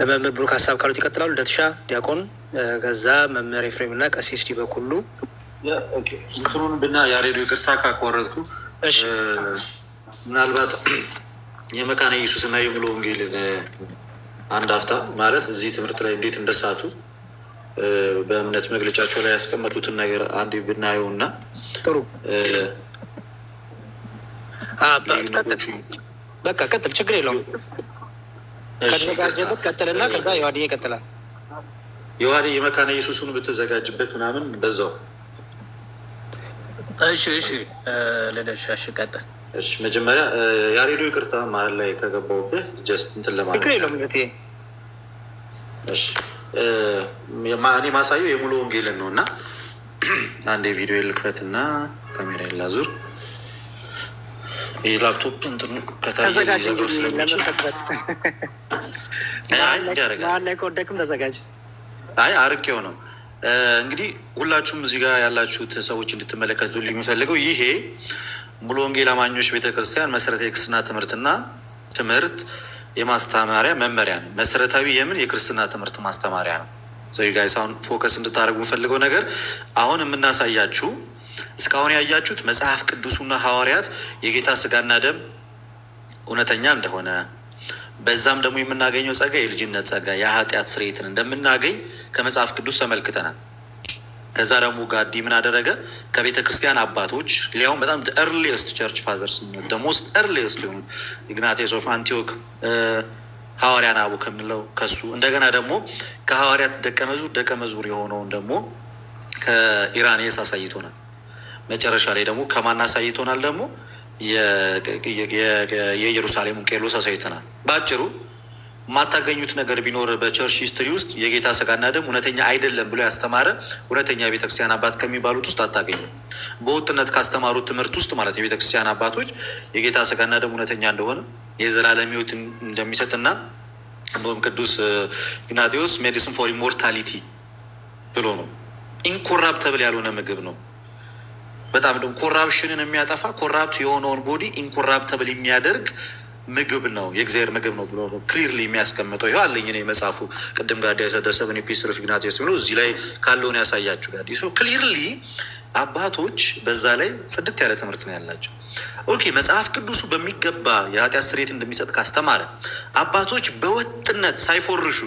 መምህር ብሩክ ሀሳብ ካሉት ይቀጥላሉ። ለትሻ ዲያቆን፣ ከዛ መምህር ኤፍሬም እና ቀሲስ ዲበኩሉ። እንትኑን ብና ያሬዱ ይቅርታ ካቋረጥኩ ምናልባት የመካነ ኢየሱስ እና የሙሉ ወንጌልን አንድ አፍታ ማለት እዚህ ትምህርት ላይ እንዴት እንደሳቱ በእምነት መግለጫቸው ላይ ያስቀመጡትን ነገር አንድ ብናየው እና ጥሩ በቃ ቀጥል፣ ችግር የለውም። ከተዘጋጀበት ቀጥልና ከዛ የዋዴ ይቀጥላል። የዋዴ የመካነ ኢየሱስን ብትዘጋጅበት ምናምን በዛው። እሺ ለደሻሽ ቀጥል። እሺ መጀመሪያ ያሬዶ ይቅርታ መሀል ላይ ከገባሁብህ ጀስት እንትን ለማለት ችግር የለውም። እሺ እኔ ማሳየው የሙሉ ወንጌልን ነው እና አንድ የቪዲዮ ልክፈት እና ካሜራ ላዙር። ይህ ላፕቶፕ እንትኑ ከታየዘጋጅ ከወደክም ተዘጋጅ። አይ አርቄው ነው እንግዲህ ሁላችሁም እዚህ ጋር ያላችሁት ሰዎች እንድትመለከቱ የሚፈልገው ይሄ ሙሉ ወንጌል አማኞች ቤተክርስቲያን መሰረታዊ የክርስትና ትምህርትና ትምህርት የማስተማሪያ መመሪያ ነው። መሰረታዊ የምን የክርስትና ትምህርት ማስተማሪያ ነው። ጋይስ አሁን ፎከስ እንድታደርጉ የምፈልገው ነገር አሁን የምናሳያችሁ እስካሁን ያያችሁት መጽሐፍ ቅዱሱና ሐዋርያት የጌታ ስጋና ደም እውነተኛ እንደሆነ በዛም ደግሞ የምናገኘው ጸጋ የልጅነት ጸጋ የኃጢአት ስርየትን እንደምናገኝ ከመጽሐፍ ቅዱስ ተመልክተናል። ከዛ ደግሞ ጋዲ ምን አደረገ? ከቤተ ክርስቲያን አባቶች ሊያውም በጣም ኤርሊስት ቸርች ፋዘርስ ደሞስት ኤርሊስት ሊሆኑ ኢግናቴስ ኦፍ አንቲዮክ ሐዋርያ ናቡ ከምንለው ከሱ እንደገና ደግሞ ከሐዋርያት ደቀ መዝሙር የሆነውን ደግሞ ከኢራኔስ አሳይቶናል። መጨረሻ ላይ ደግሞ ከማን አሳይቶናል? ደግሞ የኢየሩሳሌሙን ቄርሎስ አሳይተናል። በአጭሩ የማታገኙት ነገር ቢኖር በቸርች ሂስትሪ ውስጥ የጌታ ስጋና ደም እውነተኛ አይደለም ብሎ ያስተማረ እውነተኛ የቤተክርስቲያን አባት ከሚባሉት ውስጥ አታገኙ። በወጥነት ካስተማሩት ትምህርት ውስጥ ማለት የቤተክርስቲያን አባቶች የጌታ ስጋና ደም እውነተኛ እንደሆነ የዘላለም ሕይወት እንደሚሰጥና እንደውም ቅዱስ ኢግናቴዎስ ሜዲሲን ፎር ኢሞርታሊቲ ብሎ ነው። ኢንኮራፕተብል ያልሆነ ምግብ ነው። በጣም ደግሞ ኮራፕሽንን የሚያጠፋ ኮራፕት የሆነውን ቦዲ ኢንኮራፕተብል የሚያደርግ ምግብ ነው፣ የእግዚአብሔር ምግብ ነው ብሎ ነው ክሊርሊ የሚያስቀምጠው። ይኸው አለኝ እኔ መጽሐፉ ቅድም ጋር ያሰደሰብን ኤፒስትል ኦፍ ኢግናቲዮስ ብሎ እዚህ ላይ ካለውን ያሳያችሁ ጋር ሶ ክሊርሊ አባቶች በዛ ላይ ጽድት ያለ ትምህርት ነው ያላቸው። ኦኬ መጽሐፍ ቅዱሱ በሚገባ የኃጢአት ስርየት እንደሚሰጥ ካስተማረ አባቶች በወጥነት ሳይፎርሹ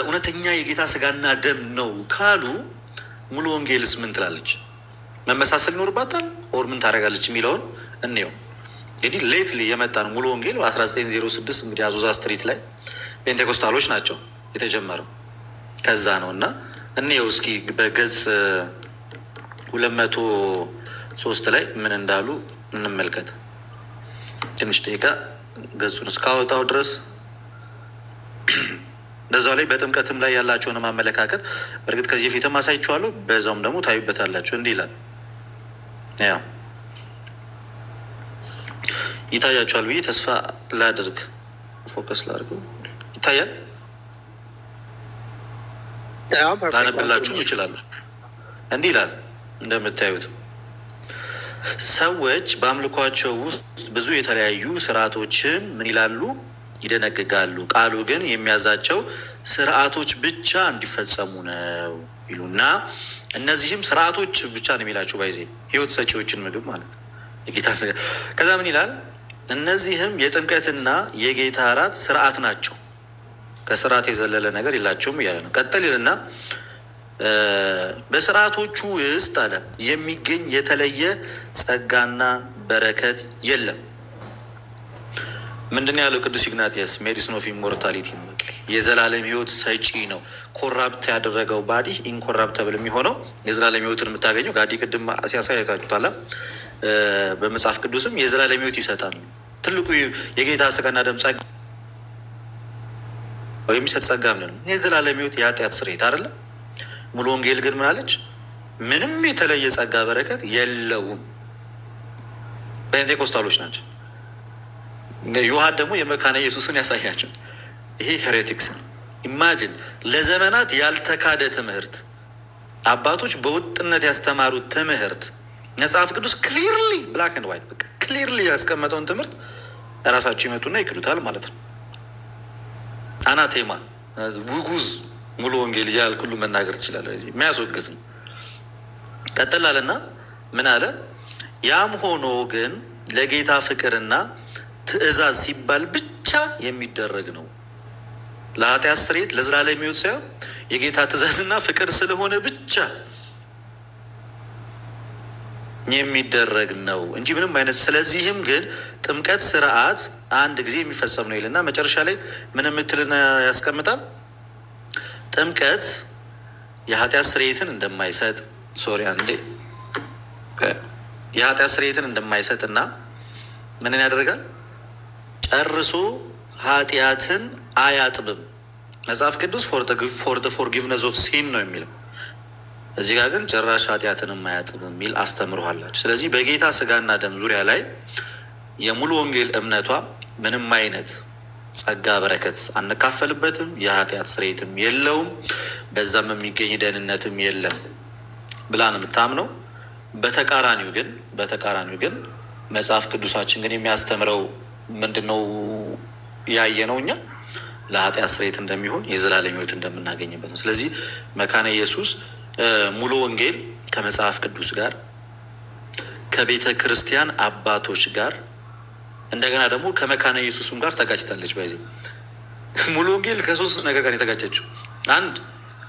እውነተኛ የጌታ ስጋና ደም ነው ካሉ ሙሉ ወንጌልስ ምን ትላለች? መመሳሰል ይኖርባታል ኦር ምን ታደርጋለች የሚለውን እንየው። እንግዲህ ሌትሊ የመጣ ነው ሙሉ ወንጌል በ1906 እንግዲህ አዙዛ ስትሪት ላይ ፔንቴኮስታሎች ናቸው የተጀመረው ከዛ ነው እና እንየው እስኪ በገጽ 203 ላይ ምን እንዳሉ እንመልከት። ትንሽ ደቂቃ ገጹን እስካወጣው ድረስ በዛው ላይ በጥምቀትም ላይ ያላቸውን ማመለካከት በእርግጥ ከዚህ በፊትም አሳይቼዋለሁ። በዛውም ደግሞ ታዩበታላችሁ። እንዲህ ይላል። ያው ይታያችኋል ብዬ ተስፋ ላድርግ። ፎከስ ላድርገው። ይታያል? ላነብላችሁ ይችላሉ። እንዲህ ይላል። እንደምታዩት ሰዎች በአምልኳቸው ውስጥ ብዙ የተለያዩ ስርዓቶችን ምን ይላሉ? ይደነግጋሉ። ቃሉ ግን የሚያዛቸው ስርዓቶች ብቻ እንዲፈጸሙ ነው ይሉና እነዚህም ስርዓቶች ብቻ ነው የሚላቸው ባይዜ ህይወት ሰጪዎችን ምግብ ማለት ነው የጌታ ስጋ። ከዛ ምን ይላል? እነዚህም የጥምቀትና የጌታ እራት ስርዓት ናቸው፣ ከስርዓት የዘለለ ነገር የላቸውም እያለ ነው። ቀጥል ይልና በስርዓቶቹ ውስጥ አለ የሚገኝ የተለየ ጸጋና በረከት የለም። ምንድን ያለው ቅዱስ ኢግናቲየስ? ሜዲሲን ኦፍ ኢሞርታሊቲ ነው። በቃ የዘላለም ህይወት ሰጪ ነው። ኮራፕት ያደረገው ባዲ ኢንኮራፕተብል የሚሆነው የዘላለም ህይወትን የምታገኘው ጋዲ ቅድም ሲያሳያችሁታል። በመጽሐፍ ቅዱስም የዘላለም ህይወት ይሰጣል። ትልቁ የጌታ ስጋና ደም ጸጋ የሚሰጥ ጸጋ ምን ነው? የዘላለም ህይወት የኃጢአት ስርየት አይደለ? ሙሉ ወንጌል ግን ምን አለች? ምንም የተለየ ጸጋ በረከት የለውም። ፔንቴኮስታሎች ናቸው። ዮሐን ደግሞ የመካነ ኢየሱስን ያሳያቸው። ይሄ ሄሬቲክስ ነው። ኢማጂን ለዘመናት ያልተካደ ትምህርት አባቶች በወጥነት ያስተማሩት ትምህርት መጽሐፍ ቅዱስ ክሊርሊ ብላክ ኤንድ ዋይት በቃ ክሊርሊ ያስቀመጠውን ትምህርት እራሳቸው ይመጡና ይክዱታል ማለት ነው። አናቴማ ውጉዝ ሙሉ ወንጌል እያልክ ሁሉ መናገር ትችላለህ። የሚያስወግዝ ነው። ቀጥል አለና ምን አለ? ያም ሆኖ ግን ለጌታ ፍቅርና ትእዛዝ ሲባል ብቻ የሚደረግ ነው። ለኃጢአት ስርየት ለዘላለም ሕይወት ሳይሆን የጌታ ትእዛዝና ፍቅር ስለሆነ ብቻ የሚደረግ ነው እንጂ ምንም አይነት። ስለዚህም ግን ጥምቀት ስርዓት አንድ ጊዜ የሚፈጸም ነው ይልና መጨረሻ ላይ ምን የምትልን ያስቀምጣል? ጥምቀት የኃጢአት ስርየትን እንደማይሰጥ የኃጢአት ስርየትን እንደማይሰጥ እና ምንን ያደርጋል? ጨርሶ ኃጢአትን አያጥብም። መጽሐፍ ቅዱስ ፎር ፎርጊቭነስ ኦፍ ሲን ነው የሚለው። እዚህ ጋር ግን ጭራሽ ኃጢአትንም አያጥብም የሚል አስተምሮሃላችሁ። ስለዚህ በጌታ ስጋና ደም ዙሪያ ላይ የሙሉ ወንጌል እምነቷ ምንም አይነት ጸጋ በረከት አንካፈልበትም፣ የኃጢአት ስርየትም የለውም፣ በዛም የሚገኝ ደህንነትም የለም ብላ ነው የምታምነው። በተቃራኒው ግን መጽሐፍ ቅዱሳችን ግን የሚያስተምረው ምንድን ነው? ያየ ነው እኛ ለኃጢአት ስርየት እንደሚሆን የዘላለም ሕይወት እንደምናገኝበት ነው። ስለዚህ መካነ ኢየሱስ ሙሉ ወንጌል ከመጽሐፍ ቅዱስ ጋር ከቤተ ክርስቲያን አባቶች ጋር እንደገና ደግሞ ከመካነ ኢየሱስም ጋር ተጋጭታለች። በዚህ ሙሉ ወንጌል ከሶስት ነገር ጋር የተጋጨችው፣ አንድ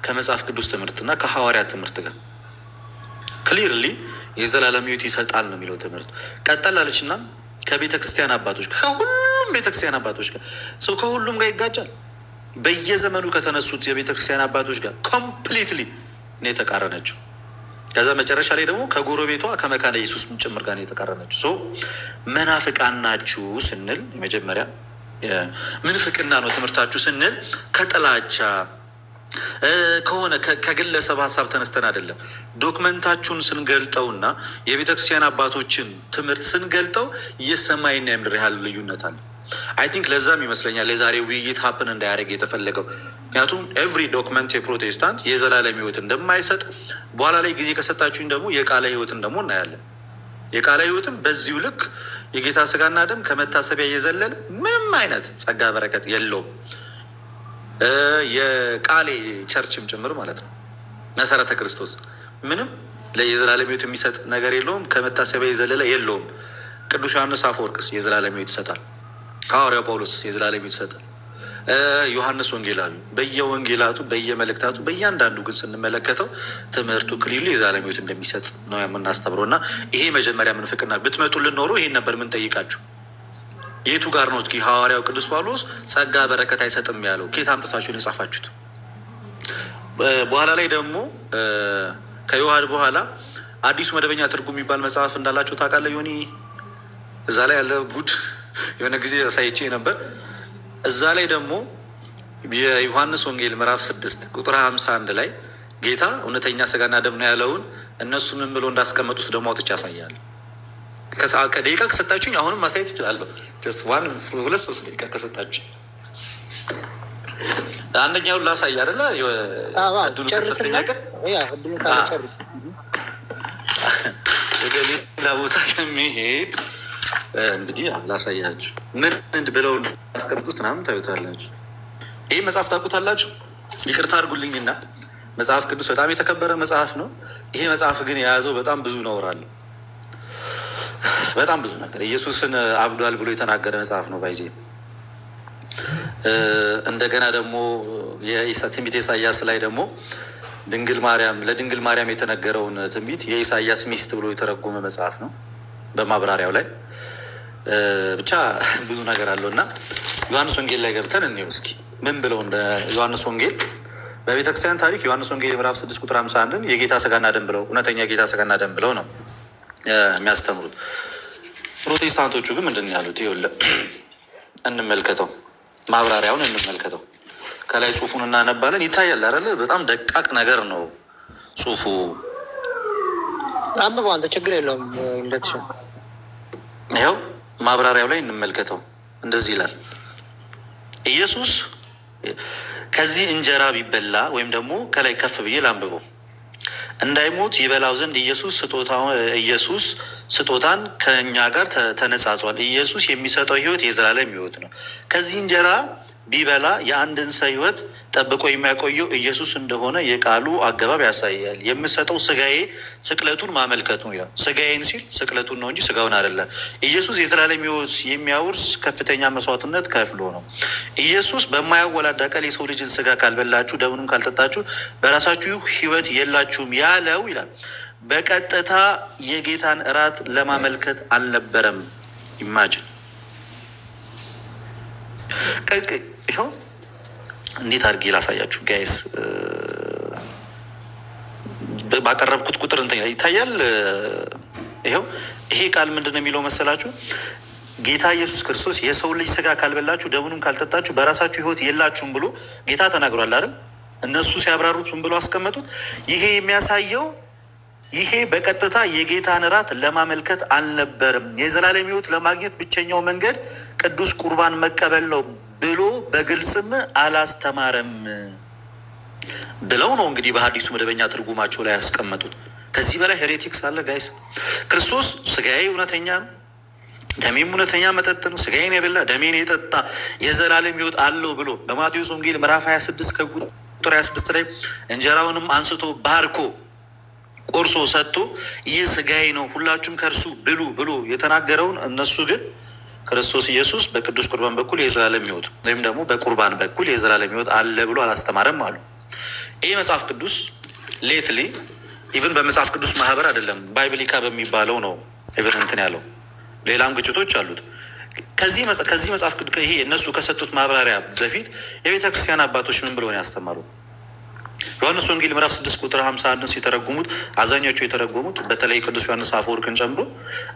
ከመጽሐፍ ቅዱስ ትምህርትና ከሐዋርያት ትምህርት ጋር ክሊርሊ የዘላለም ሕይወት ይሰጣል ነው የሚለው ትምህርት። ቀጠል አለችና ከቤተ ክርስቲያን አባቶች ከሁሉም ቤተ ክርስቲያን አባቶች ጋር ሰው ከሁሉም ጋር ይጋጫል። በየዘመኑ ከተነሱት የቤተ ክርስቲያን አባቶች ጋር ኮምፕሊትሊ ነው የተቃረነችው። ከዛ መጨረሻ ላይ ደግሞ ከጎረቤቷ ከመካነ ኢየሱስ ጭምር ጋር ነው የተቃረነችው። መናፍቃን ናችሁ ስንል የመጀመሪያ ምንፍቅና ነው ትምህርታችሁ ስንል ከጥላቻ ከሆነ ከግለሰብ ሀሳብ ተነስተን አይደለም። ዶክመንታችሁን ስንገልጠውና የቤተክርስቲያን አባቶችን ትምህርት ስንገልጠው የሰማይና የምድር ያህል ልዩነት አለ። አይ ቲንክ ለዛም ይመስለኛል የዛሬ ውይይት ሀፕን እንዳያደርግ የተፈለገው። ምክንያቱም ኤቭሪ ዶክመንት የፕሮቴስታንት የዘላለም ሕይወት እንደማይሰጥ በኋላ ላይ ጊዜ ከሰጣችሁኝ ደግሞ የቃለ ሕይወትን ደግሞ እናያለን። የቃለ ሕይወትም በዚሁ ልክ የጌታ ስጋና ደም ከመታሰቢያ እየዘለለ ምንም አይነት ጸጋ በረከት የለውም። የቃሌ ቸርችም ጭምር ማለት ነው። መሰረተ ክርስቶስ ምንም የዘላለም ሕይወት የሚሰጥ ነገር የለውም። ከመታሰቢያ የዘለለ የለውም። ቅዱስ ዮሐንስ አፈወርቅስ የዘላለም ሕይወት ይሰጣል። ሐዋርያው ጳውሎስስ የዘላለም ሕይወት ይሰጣል። ዮሐንስ ወንጌላዊ በየወንጌላቱ በየመልእክታቱ በእያንዳንዱ ግን ስንመለከተው ትምህርቱ ክሊሉ የዘላለም ሕይወት እንደሚሰጥ ነው የምናስተምረው። እና ይሄ መጀመሪያ ምንፍቅና ብትመጡልን ኖሮ ይሄን ነበር ምን ጠይቃችሁ የቱ ጋር ነው እስኪ ሐዋርያው ቅዱስ ጳውሎስ ጸጋ በረከት አይሰጥም ያለው? ኬት አምጥታችሁን የጻፋችሁት? በኋላ ላይ ደግሞ ከዮሐድ በኋላ አዲሱ መደበኛ ትርጉም የሚባል መጽሐፍ እንዳላቸው ታውቃለህ ዮኒ? እዛ ላይ ያለ ጉድ የሆነ ጊዜ ሳይቼ ነበር። እዛ ላይ ደግሞ የዮሐንስ ወንጌል ምዕራፍ 6 ቁጥር 51 ላይ ጌታ እውነተኛ ስጋና ደም ነው ያለውን እነሱ ምን ብሎ እንዳስቀመጡት ደግሞ አውጥቼ ያሳያል። ከደቂቃ ከሰጣችሁኝ አሁንም ማሳየት ይችላለሁ። ሁለት ሶስት ደቂቃ ከሰጣችሁ አንደኛውን ላሳይ አይደለ? ሌላ ቦታ ከሚሄድ እንግዲህ ላሳያችሁ ምን ብለው ያስቀምጡት ምናምን ታዩታላችሁ። ይህ መጽሐፍ ታውቁታላችሁ። ይቅርታ አድርጉልኝና መጽሐፍ ቅዱስ በጣም የተከበረ መጽሐፍ ነው። ይሄ መጽሐፍ ግን የያዘው በጣም ብዙ ነውራል፣ በጣም ብዙ ነገር ኢየሱስን አብዷል ብሎ የተናገረ መጽሐፍ ነው። ባይዜ እንደገና ደግሞ ትንቢት ኢሳያስ ላይ ደግሞ ለድንግል ማርያም የተነገረውን ትንቢት የኢሳያስ ሚስት ብሎ የተረጎመ መጽሐፍ ነው። በማብራሪያው ላይ ብቻ ብዙ ነገር አለው እና ዮሐንስ ወንጌል ላይ ገብተን እንየው እስኪ ምን ብለው እንደ ዮሐንስ ወንጌል በቤተክርስቲያን ታሪክ ዮሐንስ ወንጌል ምዕራፍ 6 ቁጥር 51 የጌታ ስጋና ደም ብለው እውነተኛ የጌታ ስጋና ደም ብለው ነው የሚያስተምሩት። ፕሮቴስታንቶቹ ግን ምንድን ያሉት? ይኸውልህ እንመልከተው፣ ማብራሪያውን እንመልከተው። ከላይ ጽሁፉን እናነባለን። ይታያል አይደለ? በጣም ደቃቅ ነገር ነው ጽሁፉ። አንብበው አንተ፣ ችግር የለውም እንደትሻ። ይኸው ማብራሪያው ላይ እንመልከተው። እንደዚህ ይላል። ኢየሱስ ከዚህ እንጀራ ቢበላ ወይም ደግሞ ከላይ ከፍ ብዬ ላንብበው እንዳይሞት ይበላው ዘንድ ኢየሱስ ስጦታን ከእኛ ጋር ተነጻጽሯል። ኢየሱስ የሚሰጠው ሕይወት የዘላለም ሕይወት ነው። ከዚህ እንጀራ ቢበላ የአንድን ሰው ሕይወት ጠብቆ የሚያቆየው ኢየሱስ እንደሆነ የቃሉ አገባብ ያሳያል። የምሰጠው ስጋዬ ስቅለቱን ማመልከቱ ነው ይላል። ስጋዬን ሲል ስቅለቱን ነው እንጂ ስጋውን አይደለም። ኢየሱስ የዘላለም ሕይወት የሚያወርስ ከፍተኛ መስዋዕትነት ከፍሎ ነው። ኢየሱስ በማያወላዳ ቃል የሰው ልጅን ስጋ ካልበላችሁ ደሙንም ካልጠጣችሁ በራሳችሁ ሕይወት የላችሁም ያለው ይላል። በቀጥታ የጌታን እራት ለማመልከት አልነበረም። ኢማጅን ይኸው እንዴት አድርጌ ላሳያችሁ ጋይስ። ባቀረብኩት ቁጥር እንትን ይታያል። ይኸው ይሄ ቃል ምንድን ነው የሚለው መሰላችሁ? ጌታ ኢየሱስ ክርስቶስ የሰው ልጅ ስጋ ካልበላችሁ ደሙንም ካልጠጣችሁ በራሳችሁ ሕይወት የላችሁም ብሎ ጌታ ተናግሯል አይደል? እነሱ ሲያብራሩት ምን ብሎ አስቀመጡት? ይሄ የሚያሳየው ይሄ በቀጥታ የጌታን እራት ለማመልከት አልነበርም፣ የዘላለም ሕይወት ለማግኘት ብቸኛው መንገድ ቅዱስ ቁርባን መቀበል ነው ብሎ በግልጽም አላስተማረም ብለው ነው እንግዲህ በሐዲሱ መደበኛ ትርጉማቸው ላይ ያስቀመጡት። ከዚህ በላይ ሄሬቲክስ አለ ጋይስ? ክርስቶስ ስጋዬ እውነተኛ ነው፣ ደሜም እውነተኛ መጠጥ ነው፣ ስጋዬን የበላ ደሜን የጠጣ የዘላለም ሕይወት አለው ብሎ በማቴዎስ ወንጌል ምዕራፍ 26 ከቁጥር 26 ላይ እንጀራውንም አንስቶ ባርኮ ቆርሶ ሰጥቶ ይህ ስጋዬ ነው ሁላችሁም ከእርሱ ብሉ ብሎ የተናገረውን እነሱ ግን ክርስቶስ ኢየሱስ በቅዱስ ቁርባን በኩል የዘላለም ሕይወት ወይም ደግሞ በቁርባን በኩል የዘላለም ሕይወት አለ ብሎ አላስተማረም አሉ። ይህ መጽሐፍ ቅዱስ ሌትሊ ኢቨን በመጽሐፍ ቅዱስ ማህበር አይደለም ባይብሊካ በሚባለው ነው ኢቨን እንትን ያለው። ሌላም ግጭቶች አሉት። ከዚህ መጽሐፍ ቅዱስ ይሄ እነሱ ከሰጡት ማብራሪያ በፊት የቤተ ክርስቲያን አባቶች ምን ብለው ነው ያስተማሩት? ዮሐንስ ወንጌል ምዕራፍ 6 ቁጥር 51 ሲተረጉሙት አብዛኛዎቹ የተረጎሙት በተለይ ቅዱስ ዮሐንስ አፈወርቅን ጨምሮ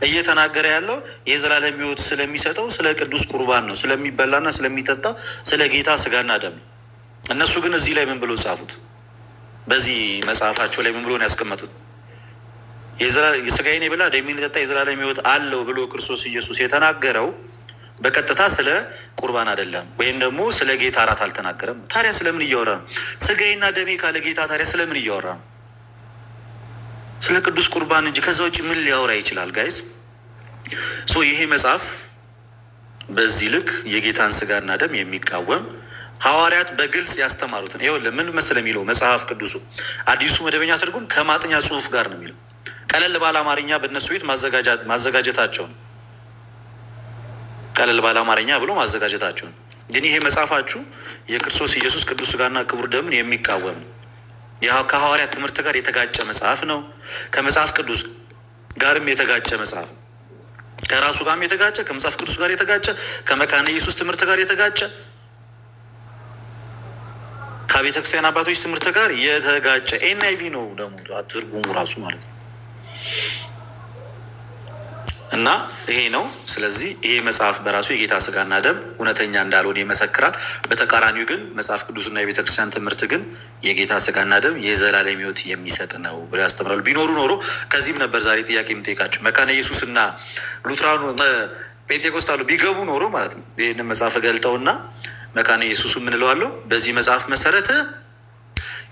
እየተናገረ ያለው የዘላለም ሕይወት ስለሚሰጠው ስለ ቅዱስ ቁርባን ነው፣ ስለሚበላና ስለሚጠጣ ስለ ጌታ ስጋና ደም። እነሱ ግን እዚህ ላይ ምን ብሎ ጻፉት? በዚህ መጽሐፋቸው ላይ ምን ብሎ ነው ያስቀመጡት? ስጋዬን የበላ ደሜን የጠጣ የዘላለም ሕይወት አለው ብሎ ክርስቶስ ኢየሱስ የተናገረው በቀጥታ ስለ ቁርባን አይደለም፣ ወይም ደግሞ ስለ ጌታ እራት አልተናገረም። ታዲያ ስለምን እያወራ ነው? ስጋዬና ደሜ ካለ ጌታ ታዲያ ስለምን እያወራ ነው? ስለ ቅዱስ ቁርባን እንጂ ከዛ ውጭ ምን ሊያወራ ይችላል? ጋይዝ ይሄ መጽሐፍ በዚህ ልክ የጌታን ስጋና ደም የሚቃወም ሐዋርያት በግልጽ ያስተማሩትን ይኸውልህ ምን መሰለህ የሚለው መጽሐፍ ቅዱሱ አዲሱ መደበኛ ትርጉም ከማጥኛ ጽሑፍ ጋር ነው የሚለው። ቀለል ባለ አማርኛ በእነሱ ቤት ማዘጋጀታቸውን ቀለል ባለ አማርኛ ብሎ ማዘጋጀታቸውን። ግን ይሄ መጽሐፋችሁ የክርስቶስ ኢየሱስ ቅዱስ ስጋና ክቡር ደምን የሚቃወም ነው። ከሐዋርያት ትምህርት ጋር የተጋጨ መጽሐፍ ነው። ከመጽሐፍ ቅዱስ ጋርም የተጋጨ መጽሐፍ ነው። ከራሱ ጋርም የተጋጨ፣ ከመጽሐፍ ቅዱስ ጋር የተጋጨ፣ ከመካነ ኢየሱስ ትምህርት ጋር የተጋጨ፣ ከቤተ ክርስቲያን አባቶች ትምህርት ጋር የተጋጨ ኤንአይቪ ነው ደግሞ ትርጉሙ ራሱ ማለት ነው። እና ይሄ ነው። ስለዚህ ይሄ መጽሐፍ በራሱ የጌታ ስጋና ደም እውነተኛ እንዳልሆነ ይመሰክራል። በተቃራኒው ግን መጽሐፍ ቅዱስና የቤተ ክርስቲያን ትምህርት ግን የጌታ ስጋና ደም የዘላለም ሕይወት የሚሰጥ ነው ብለው ያስተምራሉ። ቢኖሩ ኖሮ ከዚህም ነበር ዛሬ ጥያቄ የምጠይቃቸው። መካነ ኢየሱስና ሉትራኑ ፔንቴኮስታሉ ቢገቡ ኖሮ ማለት ነው ይህንን መጽሐፍ ገልጠውና መካነ ኢየሱሱ ምን እለዋለሁ በዚህ መጽሐፍ መሰረት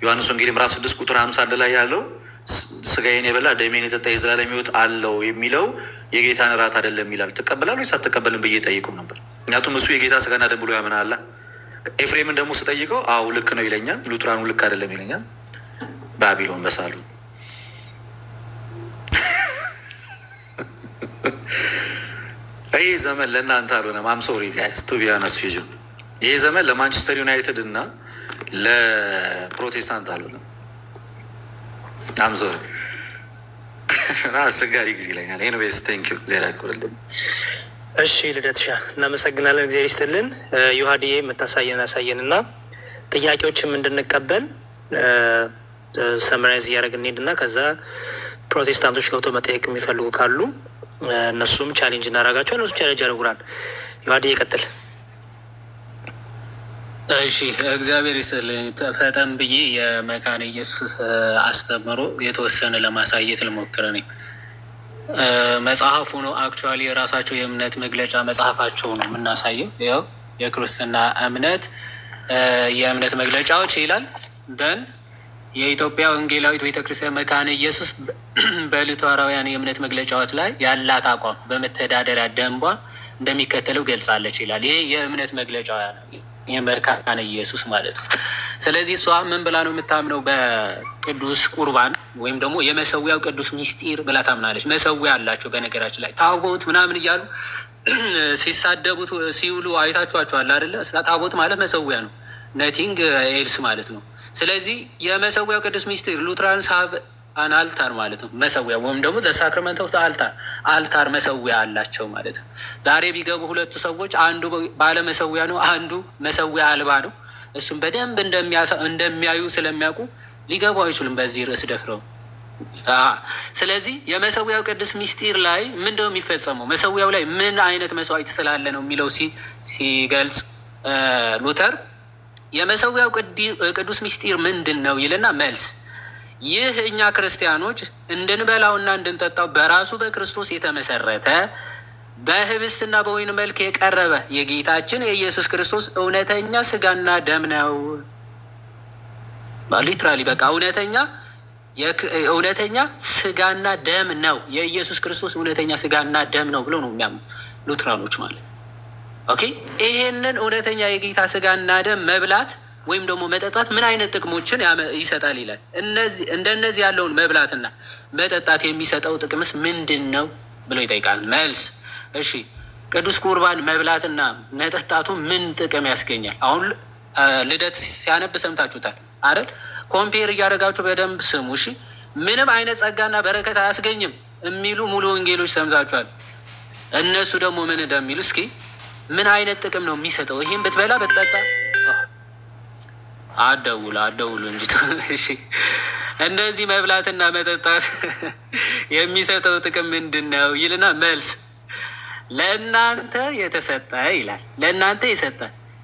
ዮሐንስ ወንጌል ምዕራፍ 6 ቁጥር 51 ላይ ያለው ስጋዬን የበላ ደሜን የጠጣ የዘላለም ሕይወት አለው የሚለው የጌታን እራት አይደለም ይላል። ትቀበላለህ ወይስ አትቀበልም ብዬ ጠይቀው ነበር። ምክንያቱም እሱ የጌታ ስጋና ደም ብሎ ያምናል። ኤፍሬምን ደግሞ ስጠይቀው አዎ ልክ ነው ይለኛል። ሉትራኑ ልክ አይደለም ይለኛል። ባቢሎን በሳሉ ይህ ዘመን ለእናንተ አልሆነም። አም ሶሪ ጋይስ ቱ ቢ ኦነስት ፊዥን ይህ ዘመን ለማንቸስተር ዩናይትድ እና ለፕሮቴስታንት አልሆነም። አም ሶሪ አስቸጋሪ ጊዜ ይለኛል። ኤኒዌይስ ቴንክ ዩ ዜና ያክብርልን። እሺ ልደትሻ እናመሰግናለን። እግዚአብሔር ይስጥልን። ዮሐድዬ የምታሳየን ያሳየን እና ጥያቄዎችም እንድንቀበል ሰምራይዝ እያደረግን እንሄድና ከዛ ፕሮቴስታንቶች ገብተው መጠየቅ የሚፈልጉ ካሉ እነሱም ቻሌንጅ እናደርጋቸዋል። እነሱ ቻሌንጅ ያደርጉናል። ዮሐድዬ ይቀጥል። እሺ እግዚአብሔር ይስጥልኝ። ፈጠን ብዬ የመካነ ኢየሱስ አስተምሮ የተወሰነ ለማሳየት ልሞክር ነኝ። መጽሐፉ ነው አክቹዋሊ የራሳቸው የእምነት መግለጫ መጽሐፋቸው ነው የምናሳየው። ያው የክርስትና እምነት የእምነት መግለጫዎች ይላል። ደን የኢትዮጵያ ወንጌላዊት ቤተክርስቲያን መካነ ኢየሱስ በሉተራውያን የእምነት መግለጫዎች ላይ ያላት አቋም በመተዳደሪያ ደንቧ እንደሚከተለው ገልጻለች ይላል። ይሄ የእምነት መግለጫ የመካነ ኢየሱስ ማለት ነው። ስለዚህ እሷ ምን ብላ ነው የምታምነው? በቅዱስ ቁርባን ወይም ደግሞ የመሰዊያው ቅዱስ ሚስጢር ብላ ታምናለች። መሰዊያ አላቸው በነገራችን ላይ ታቦት ምናምን እያሉ ሲሳደቡት ሲውሉ አይታችኋቸዋል አይደለ? ታቦት ማለት መሰዊያ ነው፣ ነቲንግ ኤልስ ማለት ነው። ስለዚህ የመሰዊያው ቅዱስ ሚስጢር ሉትራንስ ሀቭ አን አልታር ማለት ነው። መሰዊያ ወይም ደግሞ ዘሳክረመንት ኦፍ አልታር መሰዊያ አላቸው ማለት ነው። ዛሬ ቢገቡ ሁለቱ ሰዎች አንዱ ባለ መሰዊያ ነው፣ አንዱ መሰዊያ አልባ ነው። እሱም በደንብ እንደሚያዩ ስለሚያውቁ ሊገቡ አይችሉም በዚህ ርዕስ ደፍረው። ስለዚህ የመሰዊያው ቅዱስ ሚስጢር ላይ ምንድን ነው የሚፈጸመው? መሰዊያው ላይ ምን አይነት መስዋዕት ስላለ ነው የሚለው ሲገልጽ ሉተር የመሰዊያው ቅዱስ ሚስጢር ምንድን ነው ይልና መልስ ይህ እኛ ክርስቲያኖች እንድንበላውና እንድንጠጣው በራሱ በክርስቶስ የተመሰረተ በህብስትና በወይን መልክ የቀረበ የጌታችን የኢየሱስ ክርስቶስ እውነተኛ ስጋና ደም ነው። ሊትራሊ በቃ እውነተኛ ስጋና ደም ነው። የኢየሱስ ክርስቶስ እውነተኛ ስጋና ደም ነው ብሎ ነው የሚያምኑ ሉትራኖች ማለት ነው። ኦኬ፣ ይሄንን እውነተኛ የጌታ ስጋና ደም መብላት ወይም ደግሞ መጠጣት ምን አይነት ጥቅሞችን ይሰጣል ይላል። እንደነዚህ ያለውን መብላትና መጠጣት የሚሰጠው ጥቅምስ ምንድን ነው ብሎ ይጠይቃል። መልስ እሺ፣ ቅዱስ ቁርባን መብላትና መጠጣቱ ምን ጥቅም ያስገኛል? አሁን ልደት ሲያነብ ሰምታችሁታል አይደል? ኮምፔር እያደረጋችሁ በደንብ ስሙ እሺ። ምንም አይነት ጸጋና በረከት አያስገኝም የሚሉ ሙሉ ወንጌሎች ሰምታችኋል። እነሱ ደግሞ ምን እንደሚሉ እስኪ ምን አይነት ጥቅም ነው የሚሰጠው? ይህም ብትበላ ብትጠጣ አደውሉ እንጂ እሺ። እነዚህ መብላትና መጠጣት የሚሰጠው ጥቅም ምንድን ነው ይልና መልስ ለእናንተ የተሰጠ ይላል። ለእናንተ የሰጠ